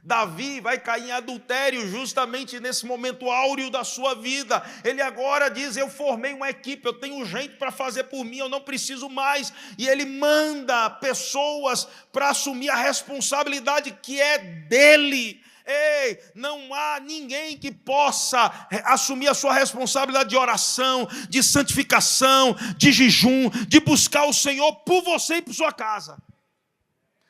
Davi vai cair em adultério justamente nesse momento áureo da sua vida. Ele agora diz: eu formei uma equipe, eu tenho gente para fazer por mim, eu não preciso mais. E ele manda pessoas para assumir a responsabilidade que é dele. Ei, não há ninguém que possa assumir a sua responsabilidade de oração, de santificação, de jejum, de buscar o Senhor por você e por sua casa.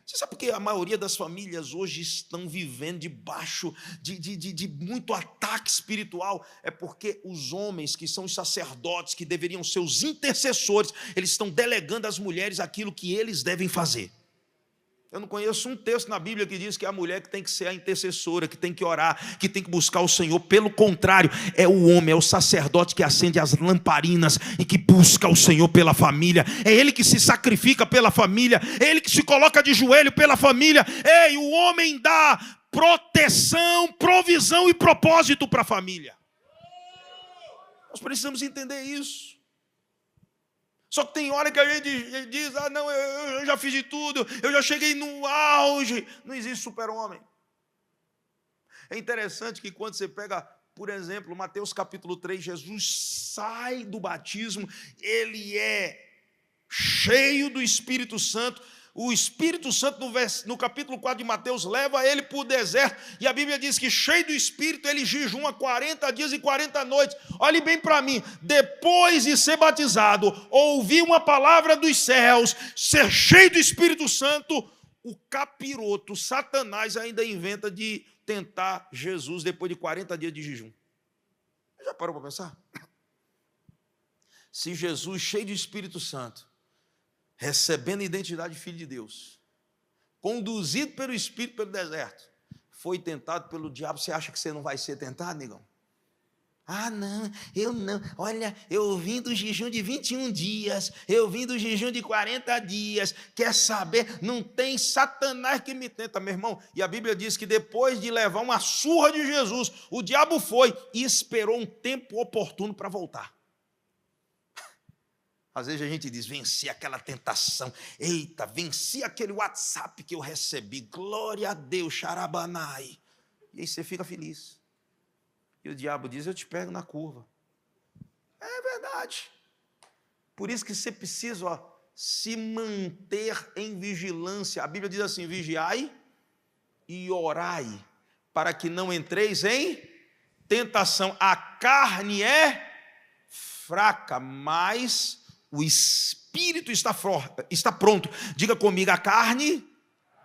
Você sabe por que a maioria das famílias hoje estão vivendo debaixo de muito ataque espiritual? É porque os homens que são os sacerdotes, que deveriam ser os intercessores, eles estão delegando às mulheres aquilo que eles devem fazer. Eu não conheço um texto na Bíblia que diz que é a mulher que tem que ser a intercessora, que tem que orar, que tem que buscar o Senhor. Pelo contrário, é o homem, é o sacerdote que acende as lamparinas e que busca o Senhor pela família. É ele que se sacrifica pela família, é ele que se coloca de joelho pela família. Ei, o homem dá proteção, provisão e propósito para a família. Nós precisamos entender isso. Só que tem hora que a gente diz: ah, não, eu já fiz de tudo, eu já cheguei no auge. Não existe super-homem. É interessante que quando você pega, por exemplo, Mateus capítulo 3, Jesus sai do batismo, ele é cheio do Espírito Santo. O Espírito Santo, no capítulo 4 de Mateus, leva ele para o deserto. E a Bíblia diz que, cheio do Espírito, ele jejuma 40 dias e 40 noites. Olhe bem para mim. Depois de ser batizado, ouvir uma palavra dos céus, ser cheio do Espírito Santo, o capiroto, Satanás, ainda inventa de tentar Jesus depois de 40 dias de jejum. Já parou para pensar? Se Jesus, cheio do Espírito Santo, recebendo a identidade de filho de Deus, conduzido pelo Espírito pelo deserto, foi tentado pelo diabo, você acha que você não vai ser tentado, negão? Ah, não, eu não. Olha, eu vim do jejum de 21 dias, eu vim do jejum de 40 dias, quer saber? Não tem Satanás que me tenta, meu irmão. E a Bíblia diz que depois de levar uma surra de Jesus, o diabo foi e esperou um tempo oportuno para voltar. Às vezes a gente diz: venci aquela tentação. Eita, venci aquele WhatsApp que eu recebi. Glória a Deus, xarabanai. E aí você fica feliz. E o diabo diz: eu te pego na curva. É verdade. Por isso que você precisa se manter em vigilância. A Bíblia diz assim: vigiai e orai, para que não entreis em tentação. A carne é fraca, mas o espírito está pronto. Diga comigo: a carne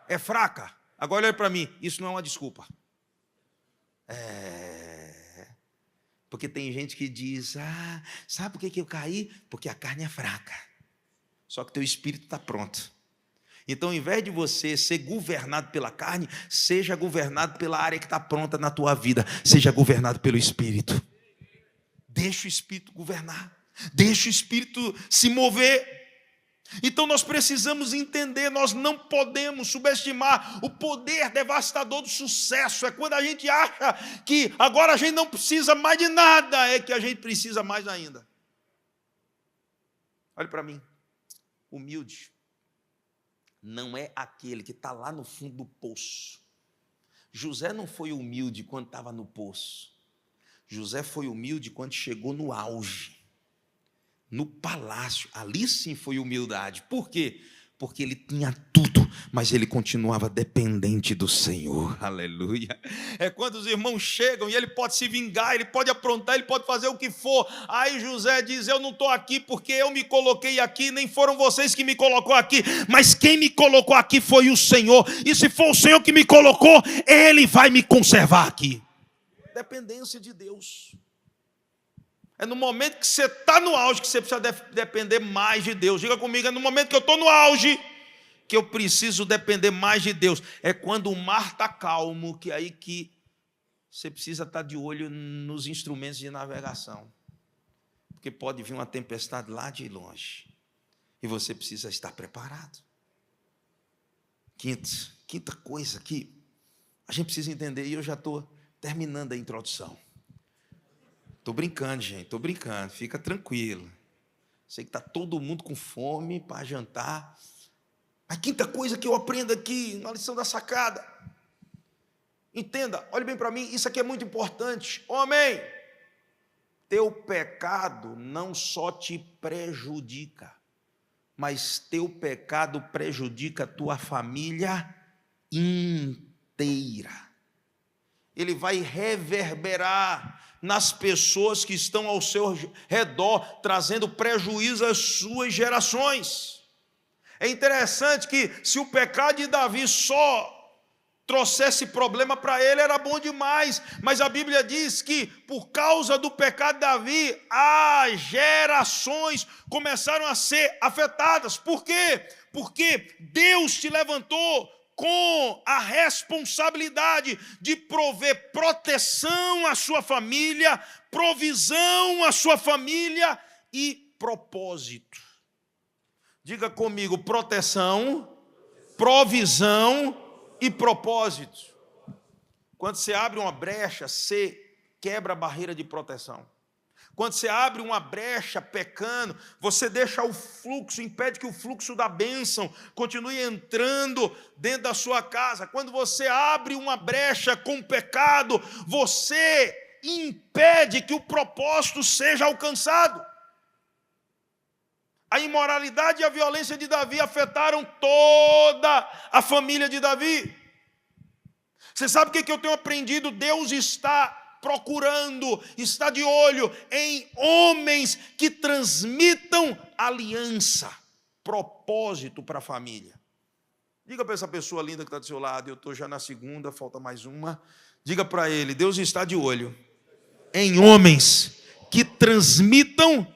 é fraca. Agora olha para mim, isso não é uma desculpa. Porque tem gente que diz: ah, sabe por que eu caí? Porque a carne é fraca. Só que teu espírito está pronto. Então, ao invés de você ser governado pela carne, seja governado pela área que está pronta na tua vida. Seja governado pelo Espírito. Deixa o Espírito governar. Deixa o Espírito se mover. Então nós precisamos entender, nós não podemos subestimar o poder devastador do sucesso. É quando a gente acha que agora a gente não precisa mais de nada, é que a gente precisa mais ainda. Olhe para mim, humilde, não é aquele que está lá no fundo do poço. José não foi humilde quando estava no poço. José foi humilde quando chegou no auge, no palácio. Ali sim foi humildade. Por quê? Porque ele tinha tudo, mas ele continuava dependente do Senhor. Aleluia. É quando os irmãos chegam e ele pode se vingar, ele pode aprontar, ele pode fazer o que for. Aí José diz: eu não estou aqui porque eu me coloquei aqui, nem foram vocês que me colocou aqui, mas quem me colocou aqui foi o Senhor. E se for o Senhor que me colocou, Ele vai me conservar aqui. Dependência de Deus. É no momento que você está no auge que você precisa depender mais de Deus. Diga comigo, é no momento que eu estou no auge que eu preciso depender mais de Deus. É quando o mar está calmo, que aí que você precisa estar de olho nos instrumentos de navegação. Porque pode vir uma tempestade lá de longe. E você precisa estar preparado. Quinta coisa que a gente precisa entender, e eu já estou terminando a introdução. Estou brincando, gente, estou brincando, fica tranquilo. Sei que está todo mundo com fome para jantar. A quinta coisa que eu aprendo aqui, na lição da sacada. Entenda, olhe bem para mim, isso aqui é muito importante. Homem, teu pecado não só te prejudica, mas teu pecado prejudica a tua família inteira. Ele vai reverberar nas pessoas que estão ao seu redor, trazendo prejuízo às suas gerações. É interessante que se o pecado de Davi só trouxesse problema para ele, era bom demais, mas a Bíblia diz que por causa do pecado de Davi, as gerações começaram a ser afetadas. Por quê? Porque Deus te levantou com a responsabilidade de prover proteção à sua família, provisão à sua família e propósito. Diga comigo: proteção, provisão e propósito. Quando você abre uma brecha, você quebra a barreira de proteção. Quando você abre uma brecha pecando, você deixa o fluxo, impede que o fluxo da bênção continue entrando dentro da sua casa. Quando você abre uma brecha com pecado, você impede que o propósito seja alcançado. A imoralidade e a violência de Davi afetaram toda a família de Davi. Você sabe o que eu tenho aprendido? Deus está procurando, está de olho em homens que transmitam aliança, propósito para a família. Diga para essa pessoa linda que está do seu lado: eu estou já na segunda, falta mais uma. Diga para ele: Deus está de olho em homens que transmitam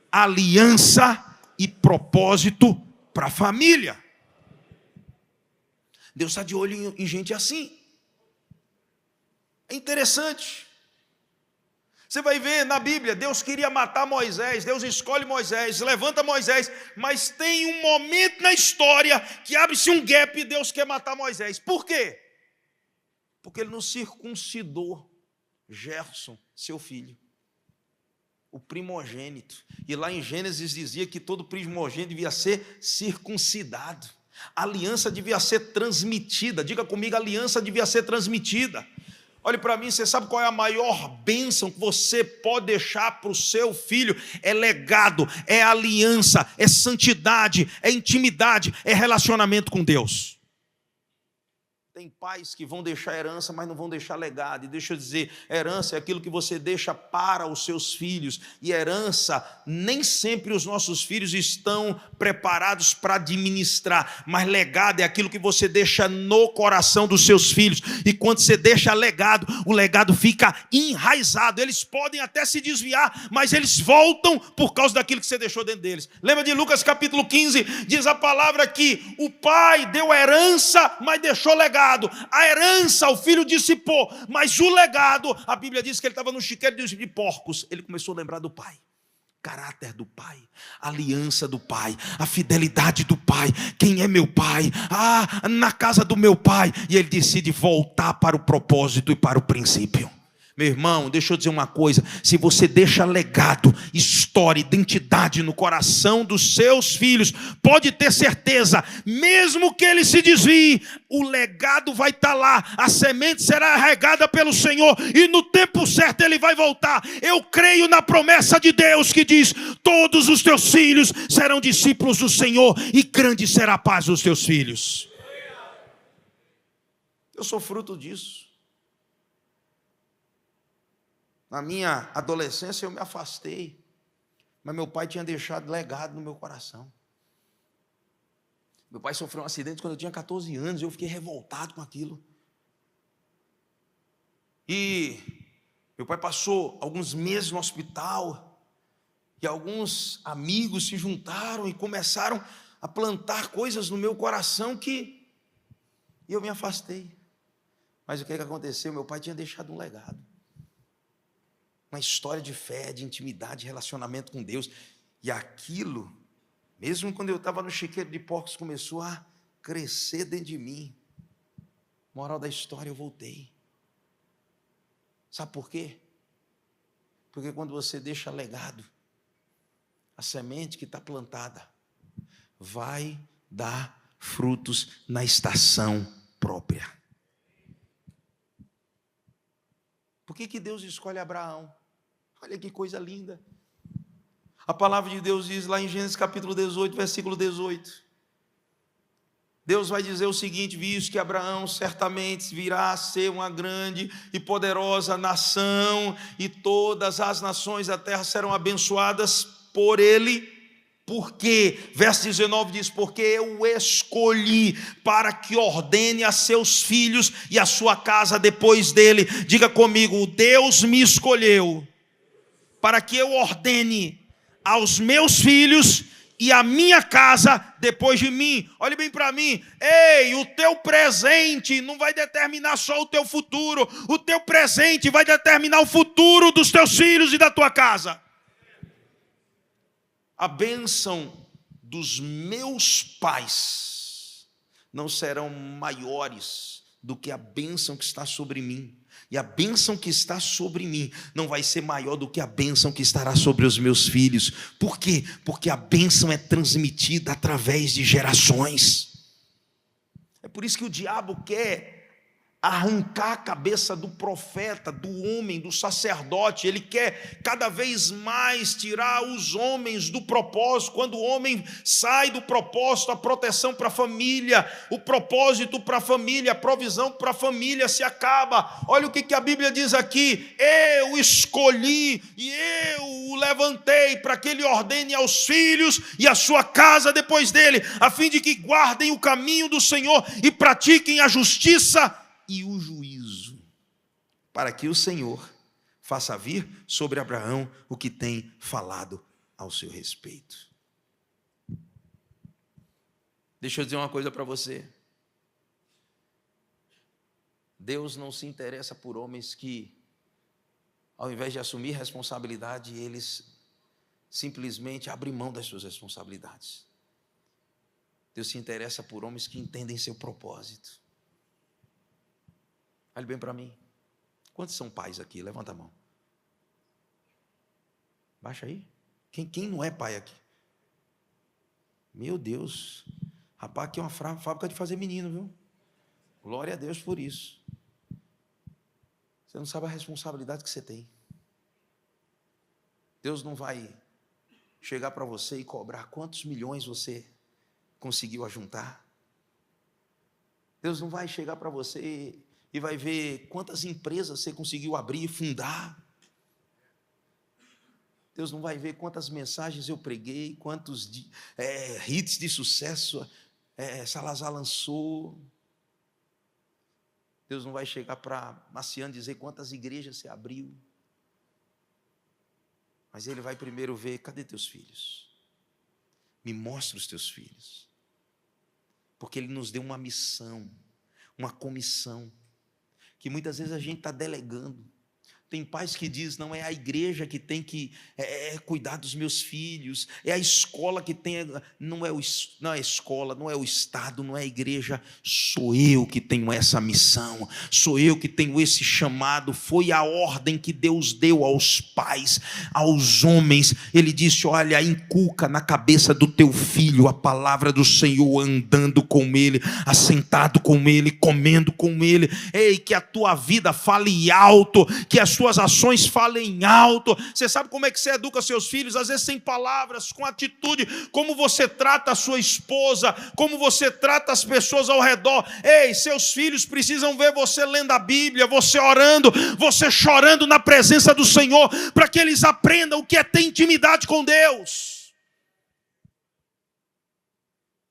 aliança e propósito para a família. Deus está de olho em gente assim. É interessante. Você vai ver na Bíblia, Deus queria matar Moisés, Deus escolhe Moisés, levanta Moisés, mas tem um momento na história que abre-se um gap e Deus quer matar Moisés. Por quê? Porque ele não circuncidou Gerson, seu filho, o primogênito. E lá em Gênesis dizia que todo primogênito devia ser circuncidado. A aliança devia ser transmitida. Diga comigo: a aliança devia ser transmitida. Olhe para mim, você sabe qual é a maior bênção que você pode deixar para o seu filho? É legado, é aliança, é santidade, é intimidade, é relacionamento com Deus. Tem pais que vão deixar herança, mas não vão deixar legado. E deixa eu dizer, herança é aquilo que você deixa para os seus filhos. E herança, nem sempre os nossos filhos estão preparados para administrar. Mas legado é aquilo que você deixa no coração dos seus filhos. E quando você deixa legado, o legado fica enraizado. Eles podem até se desviar, mas eles voltam por causa daquilo que você deixou dentro deles. Lembra de Lucas capítulo 15? Diz a palavra que o pai deu herança, mas deixou legado. A herança o filho dissipou, mas o legado, a Bíblia diz que ele estava no chiqueiro de porcos. Ele começou a lembrar do pai, caráter do pai, a aliança do pai, a fidelidade do pai. Quem é meu pai? Na casa do meu pai. E ele decide voltar para o propósito e para o princípio. Meu irmão, deixa eu dizer uma coisa: se você deixa legado, história, identidade no coração dos seus filhos, pode ter certeza, mesmo que ele se desvie, o legado vai estar lá, a semente será regada pelo Senhor, e no tempo certo ele vai voltar. Eu creio na promessa de Deus que diz: todos os teus filhos serão discípulos do Senhor, e grande será a paz dos teus filhos. Eu sou fruto disso. Na minha adolescência eu me afastei, mas meu pai tinha deixado legado no meu coração. Meu pai sofreu um acidente quando eu tinha 14 anos, eu fiquei revoltado com aquilo. E meu pai passou alguns meses no hospital, e alguns amigos se juntaram e começaram a plantar coisas no meu coração que eu me afastei. Mas o que aconteceu? Meu pai tinha deixado um legado. Uma história de fé, de intimidade, de relacionamento com Deus. E aquilo, mesmo quando eu estava no chiqueiro de porcos, começou a crescer dentro de mim. Moral da história, eu voltei. Sabe por quê? Porque quando você deixa legado, a semente que está plantada vai dar frutos na estação própria. Por que Deus escolhe Abraão? Olha que coisa linda. A palavra de Deus diz lá em Gênesis capítulo 18, versículo 18. Deus vai dizer o seguinte: visto que Abraão certamente virá a ser uma grande e poderosa nação, e todas as nações da terra serão abençoadas por ele. Porque, verso 19 diz: porque eu o escolhi para que ordene a seus filhos e a sua casa depois dele. Diga comigo: Deus me escolheu para que eu ordene aos meus filhos e a minha casa depois de mim. Olhe bem para mim. Ei, o teu presente não vai determinar só o teu futuro. O teu presente vai determinar o futuro dos teus filhos e da tua casa. A bênção dos meus pais não serão maiores do que a bênção que está sobre mim. E a bênção que está sobre mim não vai ser maior do que a bênção que estará sobre os meus filhos. Por quê? Porque a bênção é transmitida através de gerações. É por isso que o diabo quer arrancar a cabeça do profeta, do homem, do sacerdote. Ele quer cada vez mais tirar os homens do propósito. Quando o homem sai do propósito, a proteção para a família, o propósito para a família, a provisão para a família se acaba. Olha o que a Bíblia diz aqui: eu escolhi e eu o levantei para que ele ordene aos filhos e a sua casa depois dele, a fim de que guardem o caminho do Senhor e pratiquem a justiça e o juízo, para que o Senhor faça vir sobre Abraão o que tem falado ao seu respeito. Deixa eu dizer uma coisa para você. Deus não se interessa por homens que, ao invés de assumir responsabilidade, eles simplesmente abrem mão das suas responsabilidades. Deus se interessa por homens que entendem seu propósito. Olhe bem para mim. Quantos são pais aqui? Levanta a mão. Baixa aí. Quem não é pai aqui? Meu Deus. Rapaz, aqui é uma fábrica de fazer menino, viu? Glória a Deus por isso. Você não sabe a responsabilidade que você tem. Deus não vai chegar para você e cobrar quantos milhões você conseguiu ajuntar. Deus não vai chegar para você e vai ver quantas empresas você conseguiu abrir e fundar. Deus não vai ver quantas mensagens eu preguei, quantos hits de sucesso Salazar lançou. Deus não vai chegar para Marciano dizer quantas igrejas você abriu. Mas Ele vai primeiro ver: cadê teus filhos? Me mostra os teus filhos. Porque Ele nos deu uma missão, uma comissão, que muitas vezes a gente está delegando. Tem pais que dizem, não é a igreja que tem que cuidar dos meus filhos, é a escola que tem, não é a escola, não é o Estado, não é a igreja, sou eu que tenho essa missão, sou eu que tenho esse chamado, foi a ordem que Deus deu aos pais, aos homens, Ele disse, olha, inculca na cabeça do teu filho a palavra do Senhor, andando com ele, assentado com ele, comendo com ele, ei, que a tua vida fale alto, que as suas ações falem alto. Você sabe como é que você educa seus filhos? Às vezes sem palavras, com atitude, como você trata a sua esposa, como você trata as pessoas ao redor. Ei, seus filhos precisam ver você lendo a Bíblia, você orando, você chorando na presença do Senhor, para que eles aprendam o que é ter intimidade com Deus.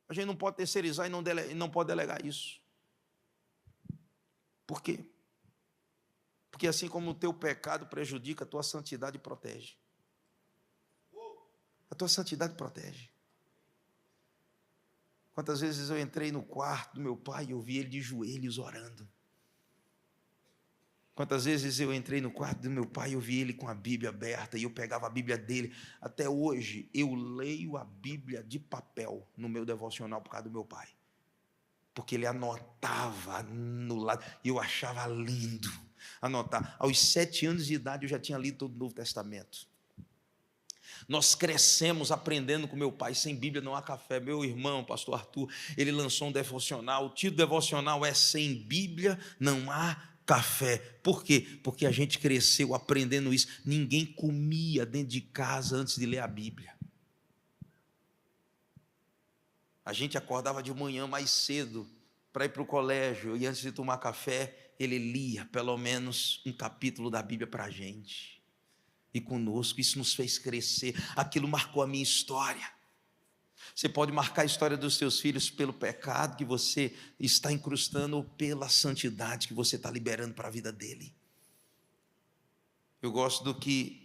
A gente não pode terceirizar e não pode delegar isso. Por quê? Porque assim como o teu pecado prejudica, a tua santidade protege. A tua santidade protege. Quantas vezes eu entrei no quarto do meu pai e eu vi ele de joelhos orando. Quantas vezes eu entrei no quarto do meu pai e eu vi ele com a Bíblia aberta e eu pegava a Bíblia dele. Até hoje eu leio a Bíblia de papel no meu devocional por causa do meu pai. Porque ele anotava no lado e eu achava lindo anotar. Aos 7 anos de idade eu já tinha lido todo o Novo Testamento. Nós crescemos aprendendo com meu pai, sem Bíblia não há café. Meu irmão, pastor Arthur, ele lançou um devocional, o título do devocional é Sem Bíblia não há café. Por quê? Porque a gente cresceu aprendendo isso. Ninguém comia dentro de casa antes de ler a Bíblia. A gente acordava de manhã mais cedo para ir para o colégio e antes de tomar café, ele lia pelo menos um capítulo da Bíblia para a gente. E conosco, isso nos fez crescer. Aquilo marcou a minha história. Você pode marcar a história dos seus filhos pelo pecado que você está incrustando ou pela santidade que você está liberando para a vida dele. Eu gosto do que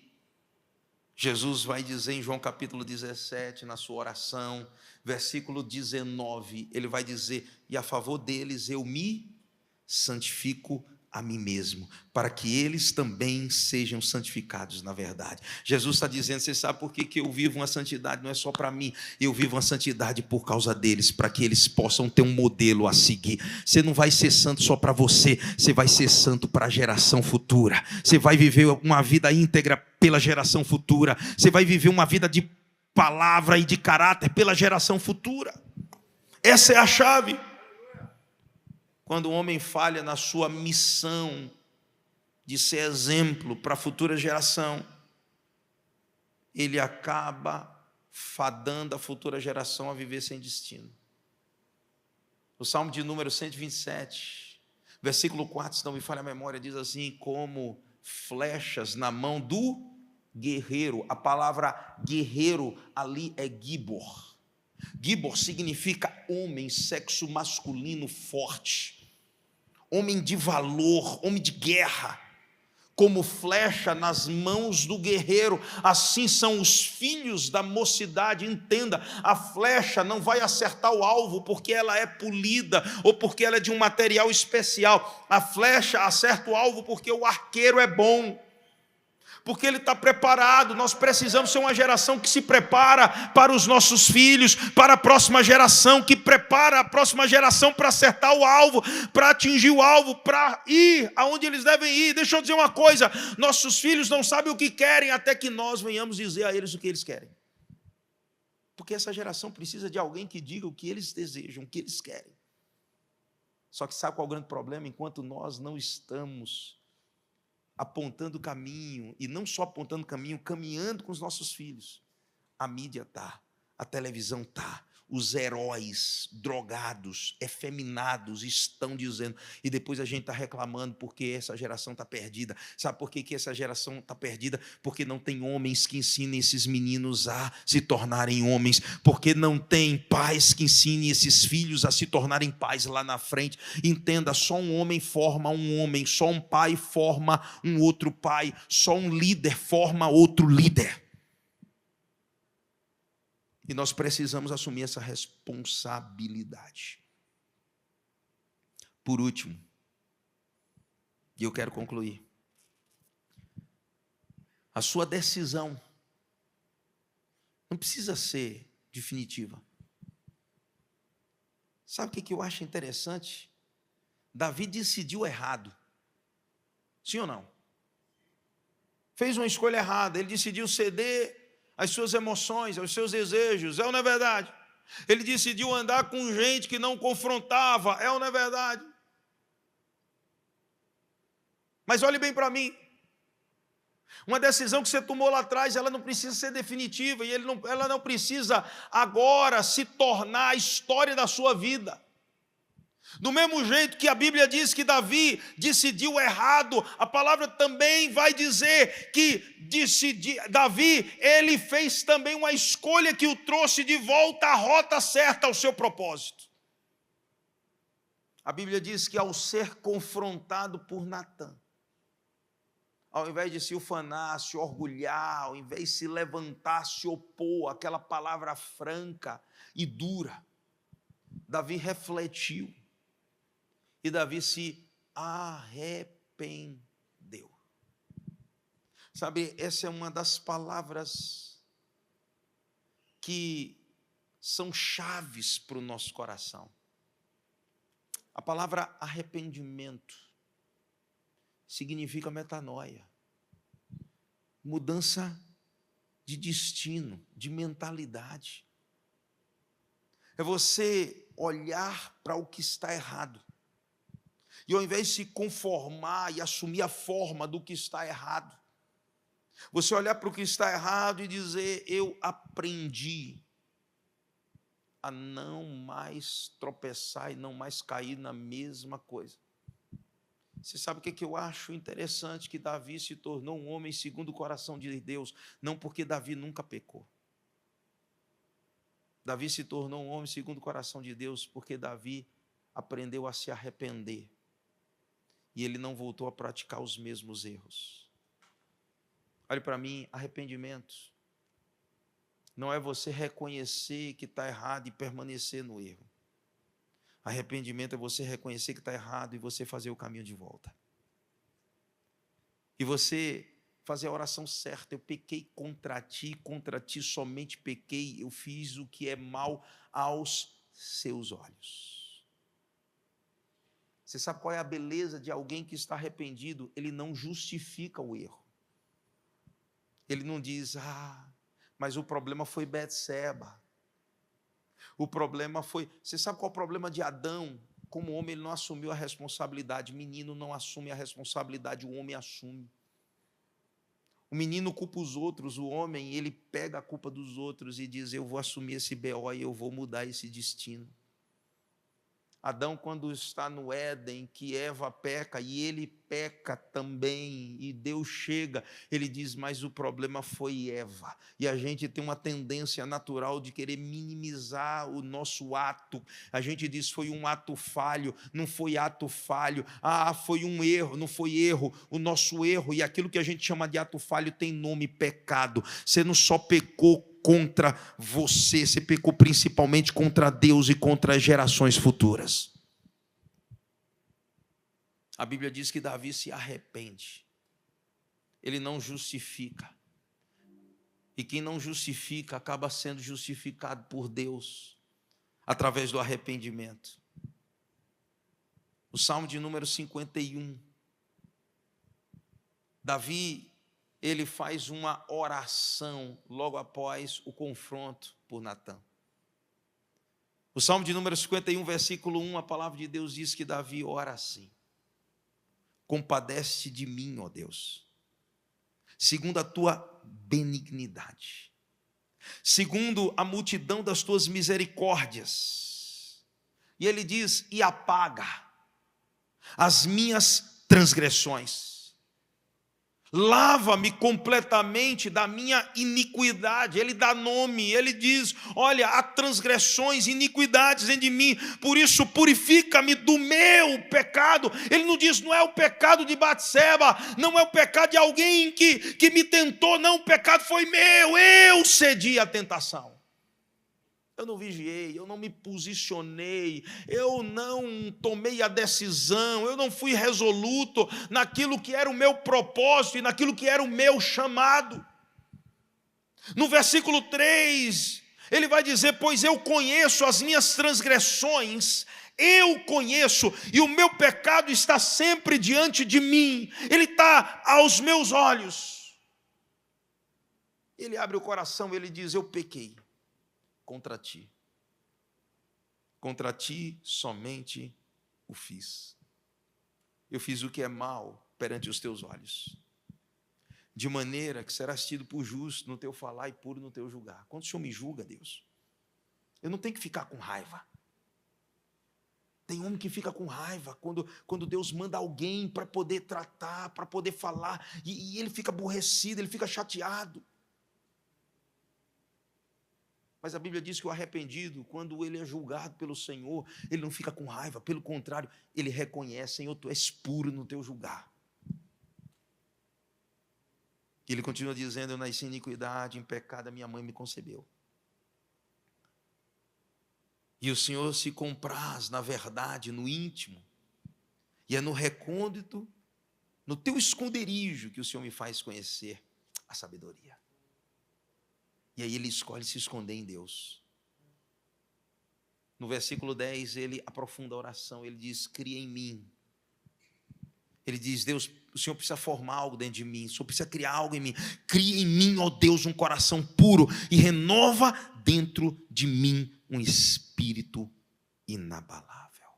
Jesus vai dizer em João capítulo 17, na sua oração, versículo 19, ele vai dizer, e a favor deles eu me santifico a mim mesmo, para que eles também sejam santificados na verdade. Jesus está dizendo, você sabe por que eu vivo uma santidade? Não é só para mim, eu vivo uma santidade por causa deles, para que eles possam ter um modelo a seguir. Você não vai ser santo só para você, você vai ser santo para a geração futura, você vai viver uma vida íntegra pela geração futura, você vai viver uma vida de palavra e de caráter pela geração futura. Essa é a chave. Quando o homem falha na sua missão de ser exemplo para a futura geração, ele acaba fadando a futura geração a viver sem destino. O Salmo de número 127, versículo 4, se não me falha a memória, diz assim, como flechas na mão do guerreiro. A palavra guerreiro ali é gibor. Gibor significa homem, sexo masculino forte. Homem de valor, homem de guerra, como flecha nas mãos do guerreiro, assim são os filhos da mocidade. Entenda, a flecha não vai acertar o alvo porque ela é polida ou porque ela é de um material especial. A flecha acerta o alvo porque o arqueiro é bom, porque ele está preparado. Nós precisamos ser uma geração que se prepara para os nossos filhos, para a próxima geração, que prepara a próxima geração para acertar o alvo, para atingir o alvo, para ir aonde eles devem ir. Deixa eu dizer uma coisa, nossos filhos não sabem o que querem até que nós venhamos dizer a eles o que eles querem. Porque essa geração precisa de alguém que diga o que eles desejam, o que eles querem. Só que sabe qual é o grande problema? Enquanto nós não estamos apontando o caminho, e não só apontando o caminho, caminhando com os nossos filhos, a mídia está, a televisão está, os heróis drogados, efeminados estão dizendo, e depois a gente está reclamando porque essa geração está perdida. Sabe por que essa geração está perdida? Porque não tem homens que ensinem esses meninos a se tornarem homens, porque não tem pais que ensinem esses filhos a se tornarem pais lá na frente. Entenda, só um homem forma um homem, só um pai forma um outro pai, só um líder forma outro líder. E nós precisamos assumir essa responsabilidade. Por último, e eu quero concluir, A sua decisão não precisa ser definitiva. Sabe o que eu acho interessante? Davi decidiu errado. Sim ou não? Fez uma escolha errada. Ele decidiu ceder às suas emoções, aos seus desejos. É ou não é verdade? Ele decidiu andar com gente que não confrontava. É ou não é verdade? Mas olhe bem para mim. Uma decisão que você tomou lá atrás, ela não precisa ser definitiva e ela não precisa agora se tornar a história da sua vida. Do mesmo jeito que a Bíblia diz que Davi decidiu errado, a palavra também vai dizer que Davi, ele fez também uma escolha que o trouxe de volta à rota certa, ao seu propósito. A Bíblia diz que ao ser confrontado por Natã, ao invés de se ufanar, se orgulhar, ao invés de se levantar, se opor àquela palavra franca e dura, Davi refletiu e Davi se arrependeu. Sabe, essa é uma das palavras que são chaves para o nosso coração. A palavra arrependimento significa metanoia, mudança de destino, de mentalidade. É você olhar para o que está errado e ao invés de se conformar e assumir a forma do que está errado, você olhar para o que está errado e dizer: eu aprendi a não mais tropeçar e não mais cair na mesma coisa. Você sabe o que eu acho interessante? Que Davi se tornou um homem segundo o coração de Deus, não porque Davi nunca pecou. Davi se tornou um homem segundo o coração de Deus porque Davi aprendeu a se arrepender e ele não voltou a praticar os mesmos erros. Olhe para mim, arrependimento não é você reconhecer que está errado e permanecer no erro. Arrependimento é você reconhecer que está errado e você fazer o caminho de volta. E você fazer a oração certa: eu pequei contra ti somente pequei, eu fiz o que é mal aos seus olhos. Você sabe qual é a beleza de alguém que está arrependido? Ele não justifica o erro. Ele não diz: mas o problema foi Betseba. O problema foi... Você sabe qual é o problema de Adão? Como homem, ele não assumiu a responsabilidade. Menino não assume a responsabilidade, o homem assume. O menino culpa os outros, o homem, ele pega a culpa dos outros e diz: eu vou assumir esse BO e eu vou mudar esse destino. Adão, quando está no Éden, que Eva peca, e ele peca também, e Deus chega, ele diz: mas o problema foi Eva. E a gente tem uma tendência natural de querer minimizar o nosso ato. A gente diz: foi um ato falho, não foi ato falho. Foi um erro, não foi erro. O nosso erro e aquilo que a gente chama de ato falho tem nome: pecado. Você não só pecou contra você, você pecou principalmente contra Deus e contra as gerações futuras. A Bíblia diz que Davi se arrepende, ele não justifica, e quem não justifica acaba sendo justificado por Deus através do arrependimento. O Salmo de número 51, Davi, ele faz uma oração logo após o confronto por Natã. O Salmo de número 51, versículo 1, a palavra de Deus diz que Davi ora assim: compadece de mim, ó Deus, segundo a tua benignidade, segundo a multidão das tuas misericórdias. E ele diz: e apaga as minhas transgressões. Lava-me completamente da minha iniquidade. Ele dá nome, ele diz: olha, há transgressões, iniquidades em de mim, por isso purifica-me do meu pecado. Ele não diz: não é o pecado de Batseba, não é o pecado de alguém que me tentou, não, o pecado foi meu, eu cedi à tentação. eu não vigiei, eu não me posicionei, eu não tomei a decisão, eu não fui resoluto naquilo que era o meu propósito e naquilo que era o meu chamado. No versículo 3, ele vai dizer: pois eu conheço as minhas transgressões, eu conheço, e o meu pecado está sempre diante de mim, ele está aos meus olhos. Ele abre o coração, ele diz: eu pequei contra ti somente o fiz. Eu fiz o que é mal perante os teus olhos, de maneira que serás tido por justo no teu falar e puro no teu julgar. Quando o Senhor me julga, Deus, eu não tenho que ficar com raiva. Tem homem que fica com raiva quando Deus manda alguém para poder tratar, para poder falar, e ele fica aborrecido, ele fica chateado. Mas a Bíblia diz que o arrependido, quando ele é julgado pelo Senhor, ele não fica com raiva, pelo contrário, ele reconhece: Senhor, tu és puro no teu julgar. Ele continua dizendo: eu nasci em iniquidade, em pecado a minha mãe me concebeu. E o Senhor se compraz na verdade, no íntimo, e é no recôndito, no teu esconderijo, que o Senhor me faz conhecer a sabedoria. E aí ele escolhe se esconder em Deus. No versículo 10, ele aprofunda a oração, ele diz: cria em mim. Ele diz: Deus, o Senhor precisa formar algo dentro de mim, o Senhor precisa criar algo em mim. Cria em mim, ó Deus, um coração puro e renova dentro de mim um espírito inabalável.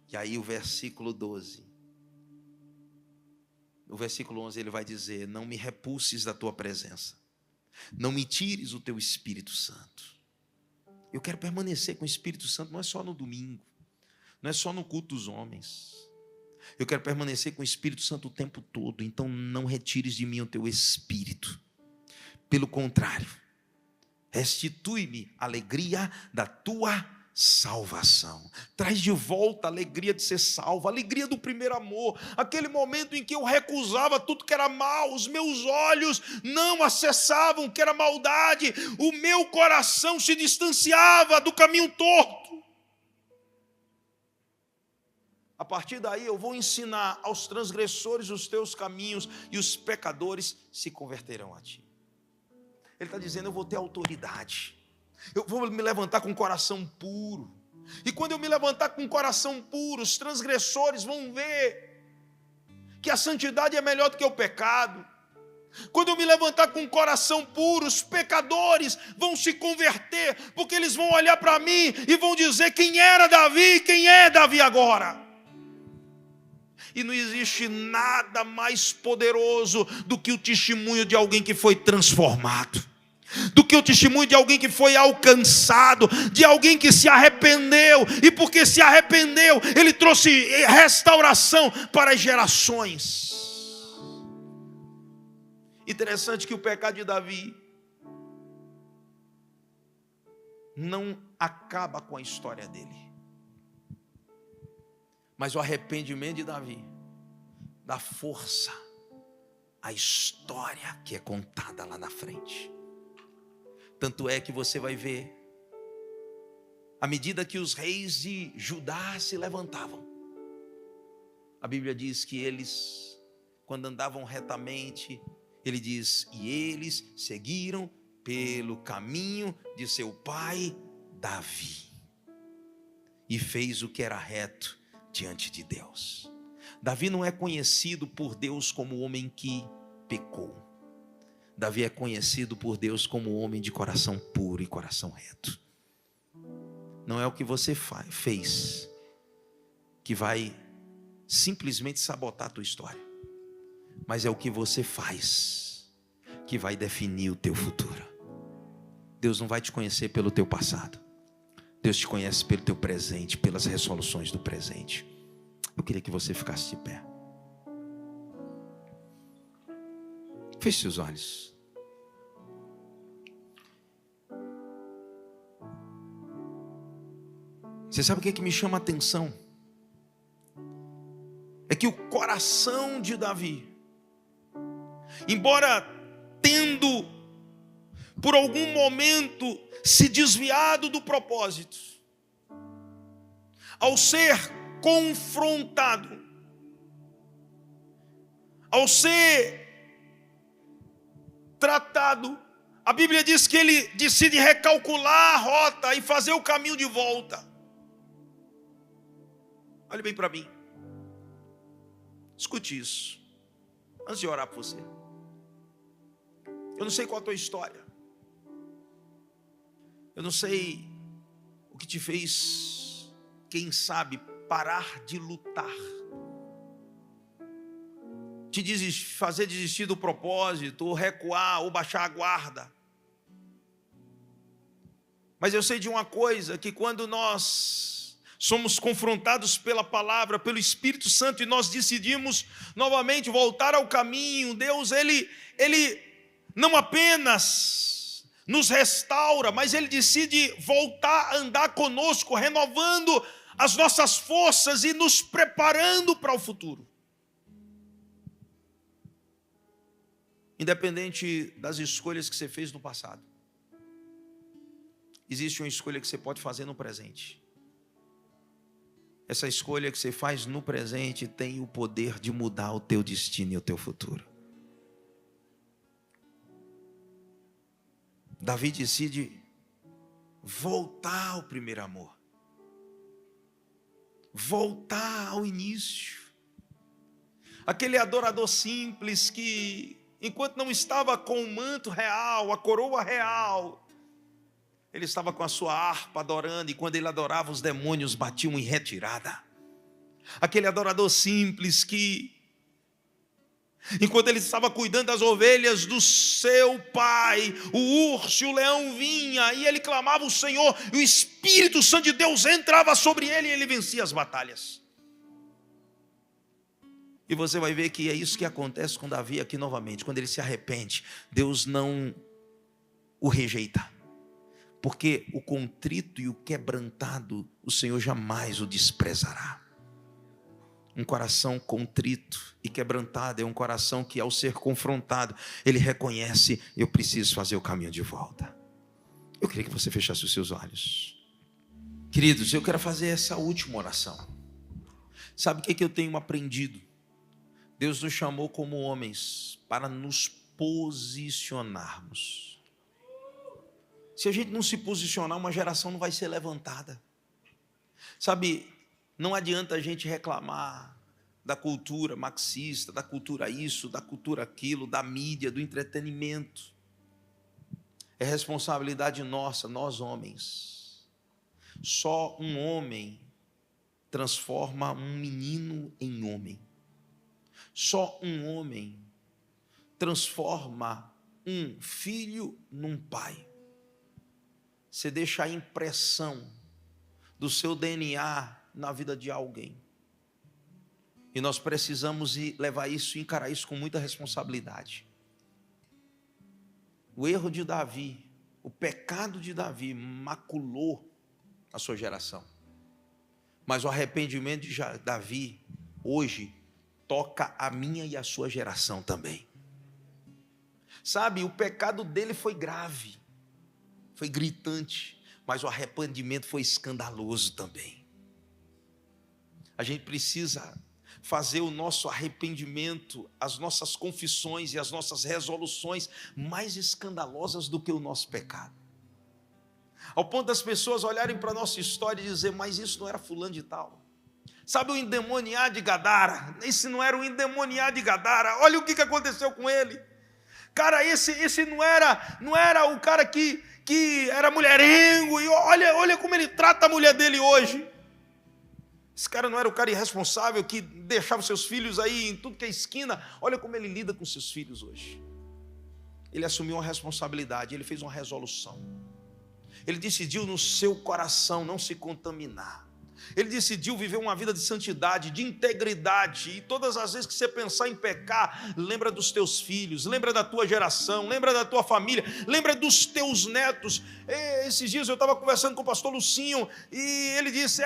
E aí o versículo 12, no versículo 11 ele vai dizer: não me repulses da tua presença, não me tires o teu Espírito Santo. Eu quero permanecer com o Espírito Santo, não é só no domingo, não é só no culto dos homens. Eu quero permanecer com o Espírito Santo o tempo todo. Então não retires de mim o teu Espírito. Pelo contrário, restitui-me a alegria da tua salvação. Traz de volta a alegria de ser salvo, a alegria do primeiro amor, aquele momento em que eu recusava tudo que era mal, os meus olhos não acessavam o que era maldade, o meu coração se distanciava do caminho torto. A partir daí eu vou ensinar aos transgressores os teus caminhos, e os pecadores se converterão a ti. Ele está dizendo: eu vou ter autoridade, eu vou me levantar com um coração puro. E quando eu me levantar com um coração puro, os transgressores vão ver que a santidade é melhor do que o pecado. Quando eu me levantar com um coração puro, os pecadores vão se converter, porque eles vão olhar para mim e vão dizer: quem era Davi, quem é Davi agora? E não existe nada mais poderoso do que o testemunho de alguém que foi transformado, do que o testemunho de alguém que foi alcançado, de alguém que se arrependeu, e porque se arrependeu, ele trouxe restauração para as gerações. Interessante que o pecado de Davi não acaba com a história dele, mas o arrependimento de Davi dá força à história que é contada lá na frente. Tanto é que você vai ver, à medida que os reis de Judá se levantavam, a Bíblia diz que eles, quando andavam retamente, ele diz: e eles seguiram pelo caminho de seu pai Davi, e fez o que era reto diante de Deus. Davi não é conhecido por Deus como o homem que pecou. Davi é conhecido por Deus como o homem de coração puro e coração reto. Não é o que você fez que vai simplesmente sabotar a tua história, mas é o que você faz que vai definir o teu futuro. Deus não vai te conhecer pelo teu passado, Deus te conhece pelo teu presente, pelas resoluções do presente. Eu queria que você ficasse de pé. Feche seus olhos. Você sabe o que é que me chama a atenção? É que o coração de Davi, embora tendo por algum momento se desviado do propósito, ao ser confrontado, ao ser tratado, a Bíblia diz que ele decide recalcular a rota e fazer o caminho de volta. Olhe bem para mim, escute isso, antes de orar por você. Eu não sei qual a tua história, eu não sei o que te fez, quem sabe, parar de lutar, fazer desistir do propósito, ou recuar, ou baixar a guarda. Mas eu sei de uma coisa, que quando nós somos confrontados pela palavra, pelo Espírito Santo, e nós decidimos novamente voltar ao caminho, Deus, Ele não apenas nos restaura, mas Ele decide voltar a andar conosco, renovando as nossas forças e nos preparando para o futuro. Independente das escolhas que você fez no passado, existe uma escolha que você pode fazer no presente. Essa escolha que você faz no presente tem o poder de mudar o teu destino e o teu futuro. Davi decide voltar ao primeiro amor, voltar ao início. Aquele adorador simples que, enquanto não estava com o manto real, a coroa real, ele estava com a sua harpa adorando, e quando ele adorava, os demônios batiam em retirada. Aquele adorador simples que, enquanto ele estava cuidando das ovelhas do seu pai, o urso e o leão vinha, e ele clamava o Senhor, e o Espírito Santo de Deus entrava sobre ele, e ele vencia as batalhas. E você vai ver que é isso que acontece com Davi aqui novamente. Quando ele se arrepende, Deus não o rejeita, porque o contrito e o quebrantado, o Senhor jamais o desprezará. Um coração contrito e quebrantado é um coração que, ao ser confrontado, ele reconhece: eu preciso fazer o caminho de volta. Eu queria que você fechasse os seus olhos. Queridos, eu quero fazer essa última oração. Sabe o que eu tenho aprendido? Deus nos chamou como homens para nos posicionarmos. Se a gente não se posicionar, uma geração não vai ser levantada. Sabe, não adianta a gente reclamar da cultura marxista, da cultura isso, da cultura aquilo, da mídia, do entretenimento. É responsabilidade nossa, nós homens. Só um homem transforma um menino em homem. Só um homem transforma um filho num pai. Você deixa a impressão do seu DNA na vida de alguém. E nós precisamos levar isso e encarar isso com muita responsabilidade. O erro de Davi, o pecado de Davi maculou a sua geração. Mas o arrependimento de Davi hoje toca a minha e a sua geração também. Sabe, o pecado dele foi grave, foi gritante, mas o arrependimento foi escandaloso também. A gente precisa fazer o nosso arrependimento, as nossas confissões e as nossas resoluções mais escandalosas do que o nosso pecado. Ao ponto das pessoas olharem para a nossa história e dizer: mas isso não era fulano de tal. Sabe o endemoniado de Gadara? Esse não era o endemoniado de Gadara. Olha o que aconteceu com ele. Cara, esse não era o cara que era mulherengo. E olha como ele trata a mulher dele hoje. Esse cara não era o cara irresponsável que deixava seus filhos aí em tudo que é esquina. Olha como ele lida com seus filhos hoje. Ele assumiu uma responsabilidade, ele fez uma resolução. Ele decidiu no seu coração não se contaminar. Ele decidiu viver uma vida de santidade, de integridade. E todas as vezes que você pensar em pecar, lembra dos teus filhos, lembra da tua geração, lembra da tua família, lembra dos teus netos. Esses dias eu estava conversando com o pastor Lucinho e ele disse,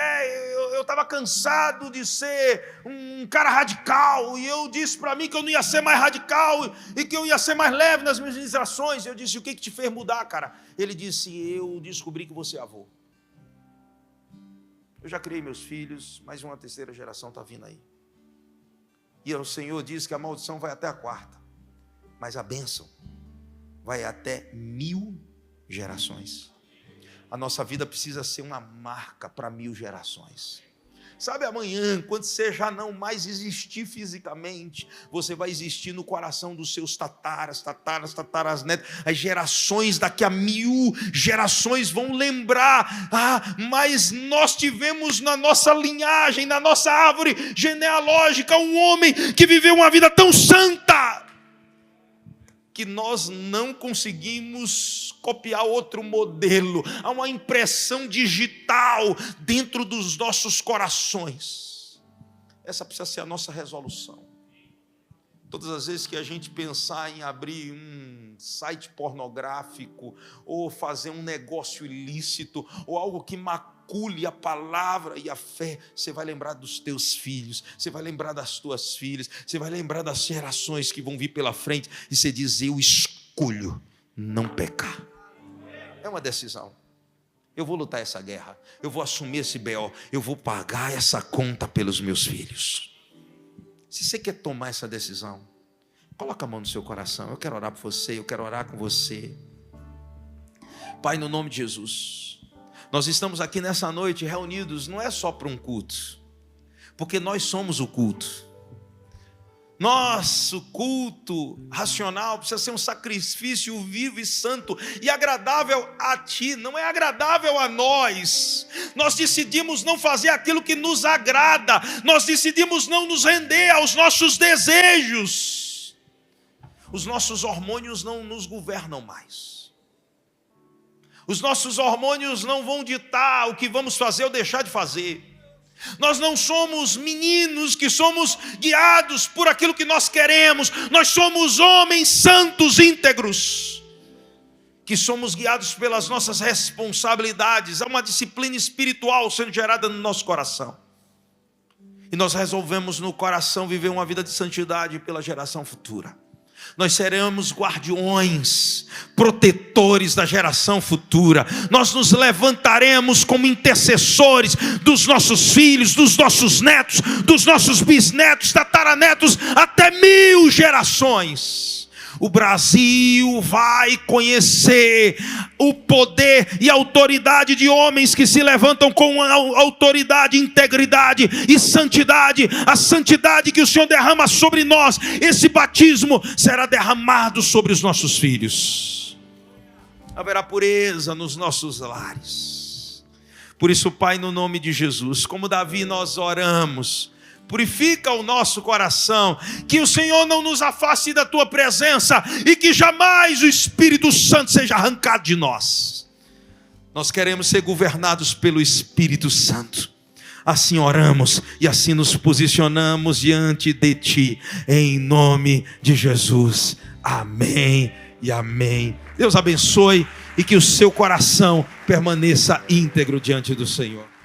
eu estava cansado de ser um cara radical. E eu disse para mim que eu não ia ser mais radical e que eu ia ser mais leve nas minhas ministrações. Eu disse, o que te fez mudar, cara? Ele disse, eu descobri que você é avô. Eu já criei meus filhos, mais uma terceira geração está vindo aí. E o Senhor diz que a maldição vai até a quarta, mas a bênção vai até 1000 gerações. A nossa vida precisa ser uma marca para 1000 gerações. Sabe, amanhã, quando você já não mais existir fisicamente, você vai existir no coração dos seus tataras, as gerações daqui a 1000 gerações vão lembrar, mas nós tivemos na nossa linhagem, na nossa árvore genealógica, um homem que viveu uma vida tão santa, que nós não conseguimos copiar outro modelo. Há uma impressão digital dentro dos nossos corações. Essa precisa ser a nossa resolução. Todas as vezes que a gente pensar em abrir um site pornográfico, ou fazer um negócio ilícito, ou algo que macule a palavra e a fé, você vai lembrar dos teus filhos, você vai lembrar das tuas filhas, você vai lembrar das gerações que vão vir pela frente, e você diz, eu escolho não pecar. É uma decisão. Eu vou lutar essa guerra, eu vou assumir esse BO, eu vou pagar essa conta pelos meus filhos. Se você quer tomar essa decisão, coloca a mão no seu coração. Eu quero orar por você, eu quero orar com você. Pai, no nome de Jesus, nós estamos aqui nessa noite reunidos, não é só para um culto, porque nós somos o culto. Nosso culto racional precisa ser um sacrifício vivo e santo e agradável a Ti, não é agradável a nós. Nós decidimos não fazer aquilo que nos agrada, nós decidimos não nos render aos nossos desejos. Os nossos hormônios não nos governam mais. Os nossos hormônios não vão ditar o que vamos fazer ou deixar de fazer. Nós não somos meninos que somos guiados por aquilo que nós queremos. Nós somos homens santos, íntegros, que somos guiados pelas nossas responsabilidades. Há uma disciplina espiritual sendo gerada no nosso coração. E nós resolvemos no coração viver uma vida de santidade pela geração futura. Nós seremos guardiões, protetores da geração futura. Nós nos levantaremos como intercessores dos nossos filhos, dos nossos netos, dos nossos bisnetos, tataranetos, até 1000 gerações. O Brasil vai conhecer o poder e a autoridade de homens que se levantam com autoridade, integridade e santidade. A santidade que o Senhor derrama sobre nós, esse batismo será derramado sobre os nossos filhos. Haverá pureza nos nossos lares. Por isso, Pai, no nome de Jesus, como Davi nós oramos, purifica o nosso coração, que o Senhor não nos afaste da Tua presença e que jamais o Espírito Santo seja arrancado de nós. Nós queremos ser governados pelo Espírito Santo. Assim oramos e assim nos posicionamos diante de Ti, em nome de Jesus. Amém e amém. Deus abençoe e que o seu coração permaneça íntegro diante do Senhor.